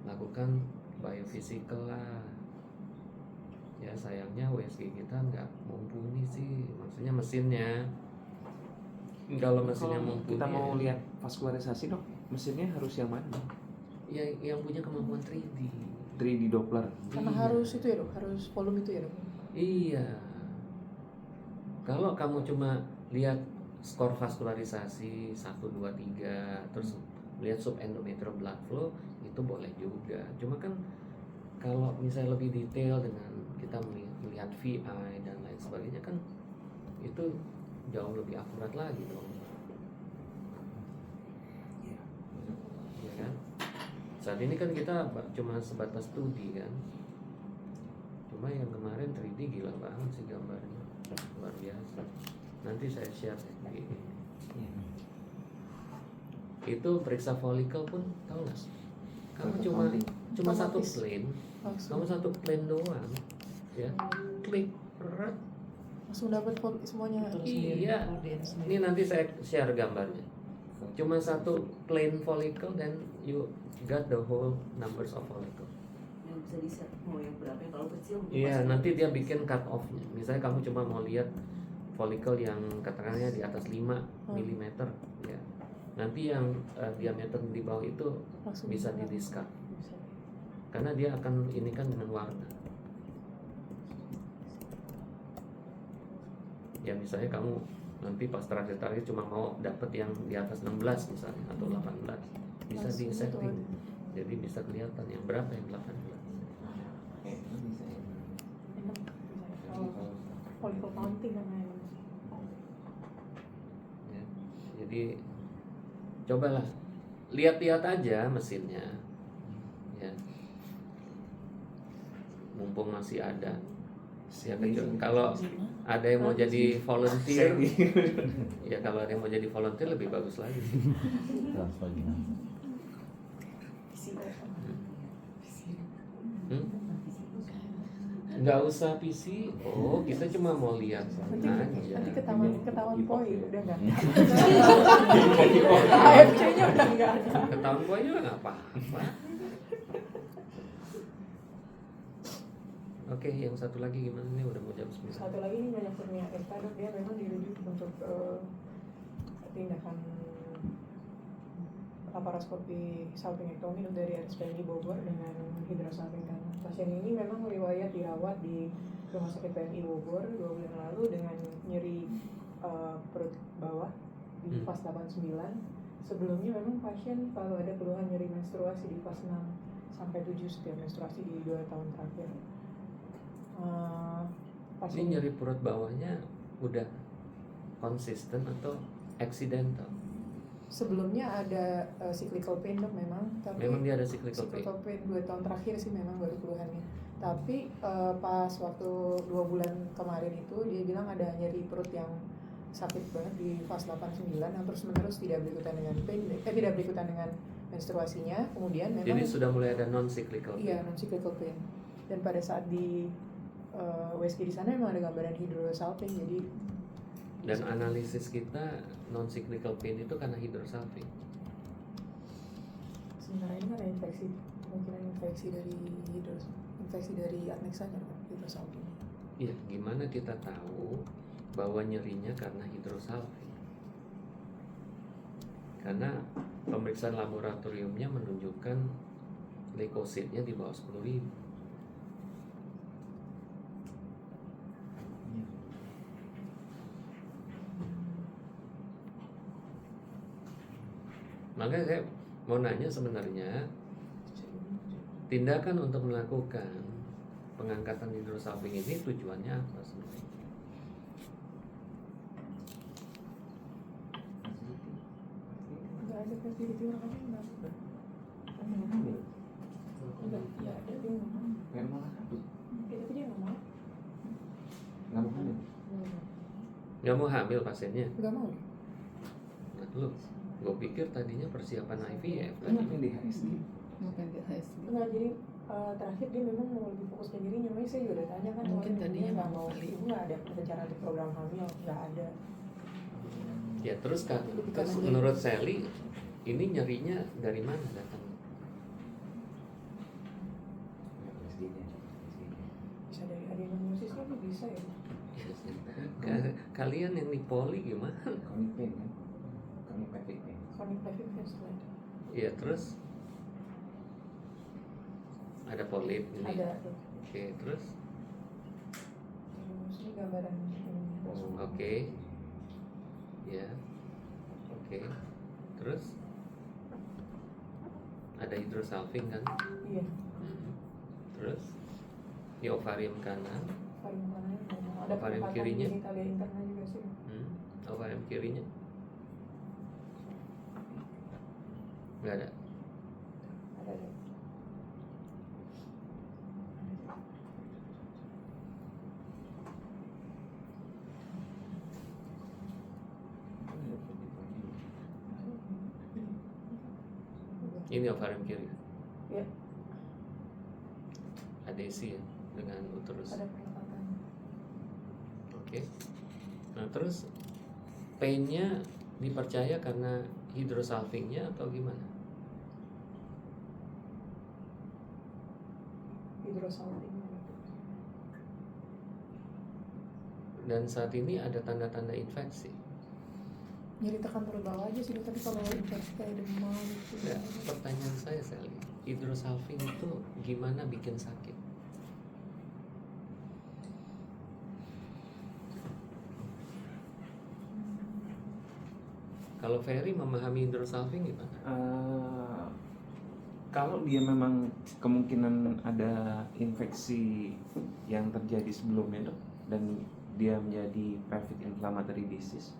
lakukan biophysical lah. Ya sayangnya USG kita nggak mumpuni sih, maksudnya mesinnya. Kalau mesinnya mumpuni, kita mau lihat vaskularisasi dok, mesinnya harus yang mana? Ya yang punya kemampuan 3D. 3D Doppler. Karena Iya. harus itu ya dok, harus volume itu ya dok. Iya. Kalau kamu cuma lihat skor vaskularisasi 1, 2, 3, terus lihat subendometrial blood flow, itu boleh juga. Cuma kan kalau misalnya lebih detail dengan kita melihat VI dan lain sebagainya kan itu jauh lebih akurat lagi dong. Iya kan? Saat ini kan kita cuma sebatas studi kan. Cuma yang kemarin 3D gila banget sih gambarnya, luar biasa. Nanti saya share di ini. Itu periksa folikel pun tahu nggak? Kamu cuma satu plane, kamu satu plane doang, ya. Klik, eret. Langsung dapat semuanya. Iya. Ini nanti saya share gambarnya. Cuma satu plane follicle dan you got the whole numbers of follicle. Yang bisa di-set mau yang berapa, yang kalau kecil Iya, nanti dia bikin cut off-nya. Misalnya kamu cuma mau lihat follicle yang katakannya di atas 5 mm, ya. Nanti yang diameter di bawah itu Langsung bisa di discard. Karena dia akan ini kan dengan warna. Ya misalnya kamu nanti pas terakhir cuma mau dapat yang di atas 16 misalnya atau 18, bisa di setting. Jadi bisa kelihatan yang berapa yang 18. Itu bisa ya. Emang bisa ya. Follicle counting namanya. Ya. Jadi cobalah lihat-lihat aja mesinnya, ya. Mumpung masih ada. Ya, kalau ada yang mau jadi volunteer, ya kalau ada yang mau jadi volunteer lebih bagus lagi. Transfer gimana? Nggak usah PC. Oh, kita cuma mau lihat aja. Nanti ketahuan poin udah nggak. AFC-nya udah nggak ada. Ketahuan gue juga nggak apa-apa. Oke, yang satu lagi gimana nih? Udah mau jam 9. Satu lagi ini banyak kurnia ETA, dok, dia memang dirujuk untuk tindakan laparoskopi salpingektomi dari RSPMI Bogor dengan hidrosalping kanan. Pasien ini memang riwayat dirawat di Rumah Sakit PMI Bogor 2 bulan lalu dengan nyeri perut bawah di fase 89. Sebelumnya memang pasien selalu ada keluhan nyeri menstruasi di fase 6 sampai 7 setiap menstruasi di 2 tahun terakhir. Ini nyeri perut bawahnya udah konsisten atau accidental? Sebelumnya ada cyclical pain, dok, memang dia ada cyclical pain. 2 tahun terakhir sih memang baru keluhannya. Tapi pas waktu 2 bulan kemarin itu dia bilang ada nyeri perut yang sakit banget di fase 89 yang terus menerus tidak berikutan dengan pain, tidak berikutan dengan menstruasinya. Kemudian memang jadi sudah mulai ada non cyclical pain. Iya, non cyclical pain. Dan pada saat di USG di sana memang ada gambaran hidrosalping. Jadi dan analisis kita non cyclical pain itu karena hidrosalping. sementara ini kan ada infeksi, kemungkinan infeksi dari adnexanya, hidrosalping. Iya, gimana kita tahu bahwa nyerinya karena hidrosalping? Karena pemeriksaan laboratoriumnya menunjukkan leukositnya di bawah 10.000. Makanya saya mau nanya sebenarnya tindakan untuk melakukan pengangkatan hidrosalping ini tujuannya apa sebenarnya? Nggak ada fertility orangnya nggak ada. Enggak, ya ada dia nggak mau. Kayak malah habis. Tapi dia nggak mau. Nggak mau hamil. Nggak mau hamil pasiennya? Nggak mau. Nah, lu, gue pikir tadinya persiapan IVF Kan ngapain di HSG? Bukan di HSG. Nggak, jadi terakhir dia memang mau lebih fokus ke dirinya. Makanya saya juga udah tanya kan, Mungkin oh, tadinya nggak mau mau, kali. ibu nggak ada rencana untuk program hamil, nggak ada. Ya terus kan, Lebih terus karena menurut Sally ini nyerinya dari mana datangnya? HSG-nya. Bisa dari adenomyosisnya tuh bisa ya. Kalian yang di poli gimana? Chronic pain kan? Chronic pelvic pain. Chronic pelvic fistula. Iya terus ada polip ini. Ada tuh. Oke, terus Ini gambaran ini. oke. Ya. Oke. Terus ada hidrosalping kan? Iya. Terus di ovarium kanan, Ovarium kanannya memang ada Ovarium penempatan kirinya? genitalia interna juga sih. ovarium kirinya nggak ada. Ada. Ini ovarium kiri. Iya. Adesi ya dengan uterus. Ada penempatan. Oke. Nah terus painnya dipercaya karena hidrosalpingnya atau gimana? Hidrosalping. Dan saat ini ada tanda-tanda infeksi. Nyeri tekan perut bawah aja sih, tapi kalau infeksi kayak demam gitu. Ya, pertanyaan saya Sally, hidrosalping itu gimana bikin sakit? Kalau Ferry memahami hidrosalping gimana? Kalau dia memang kemungkinan ada infeksi yang terjadi sebelumnya dok, dan dia menjadi pelvic inflammatory disease,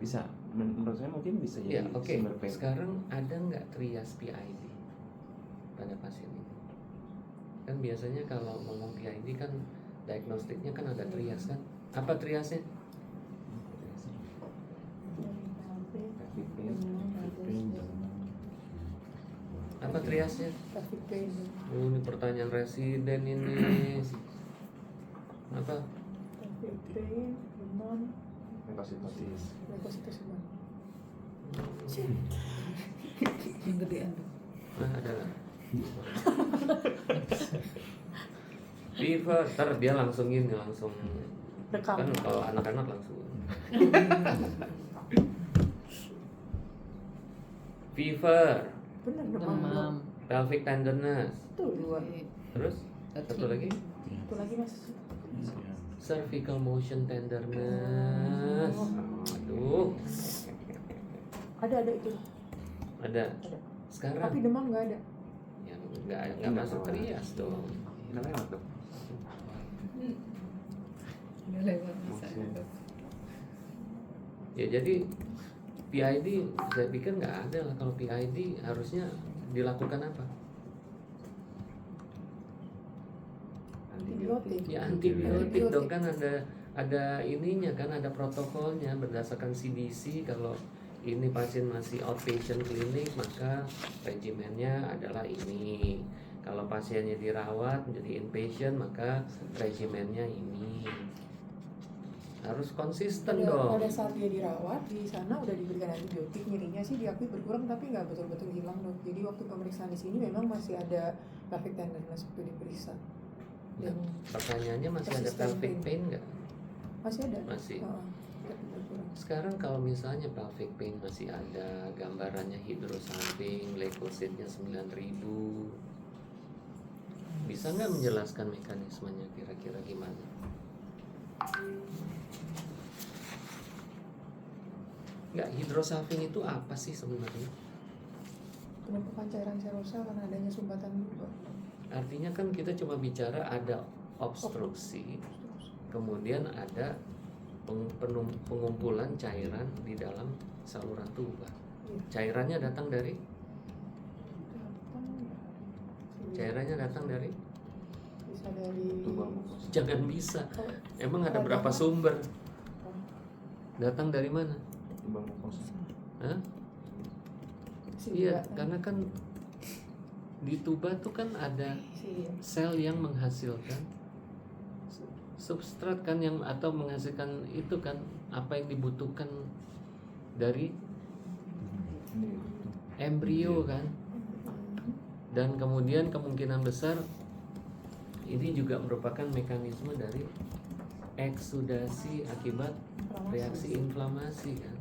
bisa menurut saya mungkin bisa Ya, jadi oke. sumber pain. Sekarang ada nggak trias PID pada pasien ini? Kan biasanya kalau ngomong PID kan diagnostiknya kan ada trias kan? Apa triasnya? Pelvic pain. Apa triasnya? Pelvic pain. Ini pertanyaan residen ini. Apa? Pelvic pain, demam, Leukocytosis. leukositis demam. Yang gedean tuh. Nah, ada nggak? Fever, ntar dia langsung gini, langsung Rekam. kan kalau anak-anak langsung. Fever, Bener demam. Demam. pelvic tenderness, Tuh dua. terus satu lagi Itu lagi mas. cervical motion tenderness. Aduh, Ada itu. ada. Ada. Sekarang Tapi demam nggak ada. yang nggak masuk trias dong. Udah lewat dok. Udah lewat masa itu. Ya jadi PID saya pikir nggak ada lah. Kalau PID harusnya dilakukan apa? Antibiotik. Ya antibiotik dong, kan ada ininya kan, ada protokolnya berdasarkan CDC. Kalau ini pasien masih outpatient klinik maka regimennya adalah ini. Kalau pasiennya dirawat menjadi inpatient maka regimennya ini. Harus konsisten dong. Pada saat dia dirawat di sana udah diberikan antibiotik, nyerinya sih diakui berkurang tapi nggak betul-betul hilang dok. Jadi waktu pemeriksaan di sini memang masih ada pelvic tenderness waktu diperiksa. Dan Pertanyaannya masih ada persistent pelvic pain nggak? masih ada. Masih. Tapi berkurang. Sekarang kalau misalnya pelvic pain masih ada, gambarannya hydrosalping, leukositnya 9.000, bisa nggak menjelaskan mekanismenya kira-kira gimana? Nggak, hydrosalping itu apa sih sebenarnya? Penumpukan cairan serosa karena adanya sumbatan lupa. Artinya kan kita cuma bicara ada obstruksi, kemudian ada pengumpulan cairan di dalam saluran tuba. Cairannya datang dari? Cairannya datang dari? Bisa dari Tuba mukosa. Jangan bisa. Oh, Emang ada berapa sumber? Datang dari mana? Tuba mukosa. Hah? si Iya, Mbak. karena kan di tuba tuh kan ada Si sel yang menghasilkan substrat kan, yang atau menghasilkan itu kan apa yang dibutuhkan dari embrio kan. Dan kemudian kemungkinan besar ini juga merupakan mekanisme dari eksudasi akibat reaksi inflamasi kan.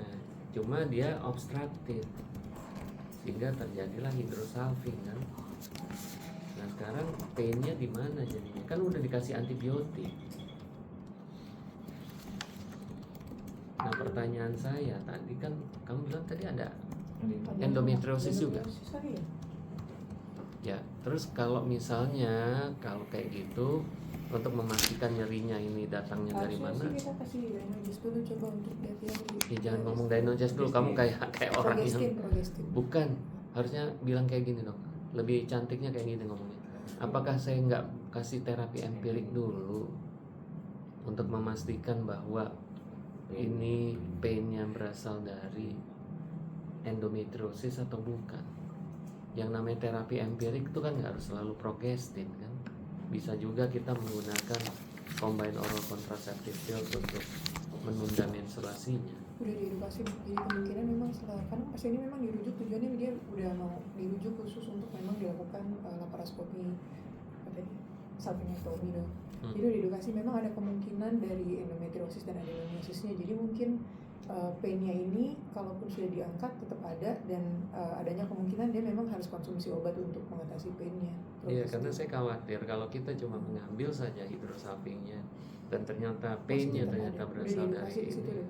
Nah, cuma dia obstruktif sehingga terjadilah hydrosalping kan. Nah sekarang painnya di mana jadinya? Kan udah dikasih antibiotik. Nah pertanyaan saya tadi kan kamu bilang tadi ada endometriosis juga. Sorry ya. Ya, terus kalau misalnya kalau kayak gitu untuk memastikan nyerinya ini datangnya dari mana? Harusnya sih kita kasih Dynogist dulu coba untuk lihat yang Ya jangan ngomong Dynogest dulu, kamu kayak orang yang Progestin. bukan, harusnya bilang kayak gini dong. Lebih cantiknya kayak gini ngomongnya. Apakah saya nggak kasih terapi empirik dulu untuk memastikan bahwa ini painnya berasal dari endometriosis atau bukan? Yang namanya terapi empirik itu kan nggak harus selalu progestin kan. Bisa juga kita menggunakan combined oral contraceptive pills untuk menunda menstruasinya. Udah diedukasi, jadi kemungkinan memang setelah kan pasien ini memang dirujuk, tujuannya dia udah mau dirujuk khusus untuk memang dilakukan laparoskopi salpingectomy dong. Jadi udah diedukasi memang ada kemungkinan dari endometriosis dan adenomyosisnya. Jadi mungkin painnya ini kalaupun sudah diangkat tetap ada, dan adanya kemungkinan dia memang harus konsumsi obat untuk mengatasi painnya. Iya, karena saya khawatir kalau kita cuma mengambil saja hydrosalpingnya dan ternyata painnya ternyata berasal dari ini.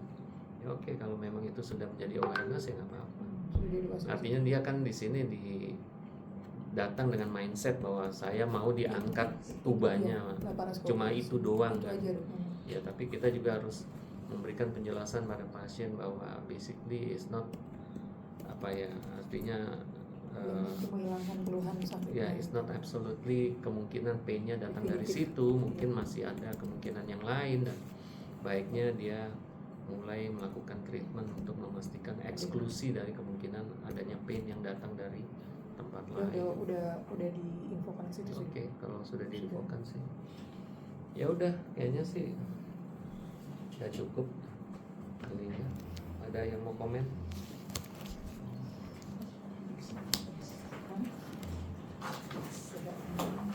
Ya oke, kalau memang itu sudah menjadi awareness ya nggak apa-apa. Sudah dia dikasih. Artinya dia kan di sini datang dengan mindset bahwa saya mau diangkat tubanya, Iya, laparoskopi. cuma itu doang Itu kan. aja. Ya, tapi kita juga harus memberikan penjelasan pada pasien bahwa basically is not apa ya, artinya Cuma hilangkan keluhan sakit. ya it's not absolutely kemungkinan pain-nya datang dari Definitif. situ, mungkin masih ada kemungkinan yang lain, dan baiknya dia mulai melakukan treatment untuk memastikan eksklusi dari kemungkinan adanya pain yang datang dari tempat lain. Udah diinfokan ke situ sih. Oke, kalau sudah diinfokan sih, ya udah, kayaknya sih udah cukup ininya. Ada yang mau komen?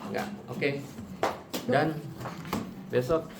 Enggak, oke. Dan besok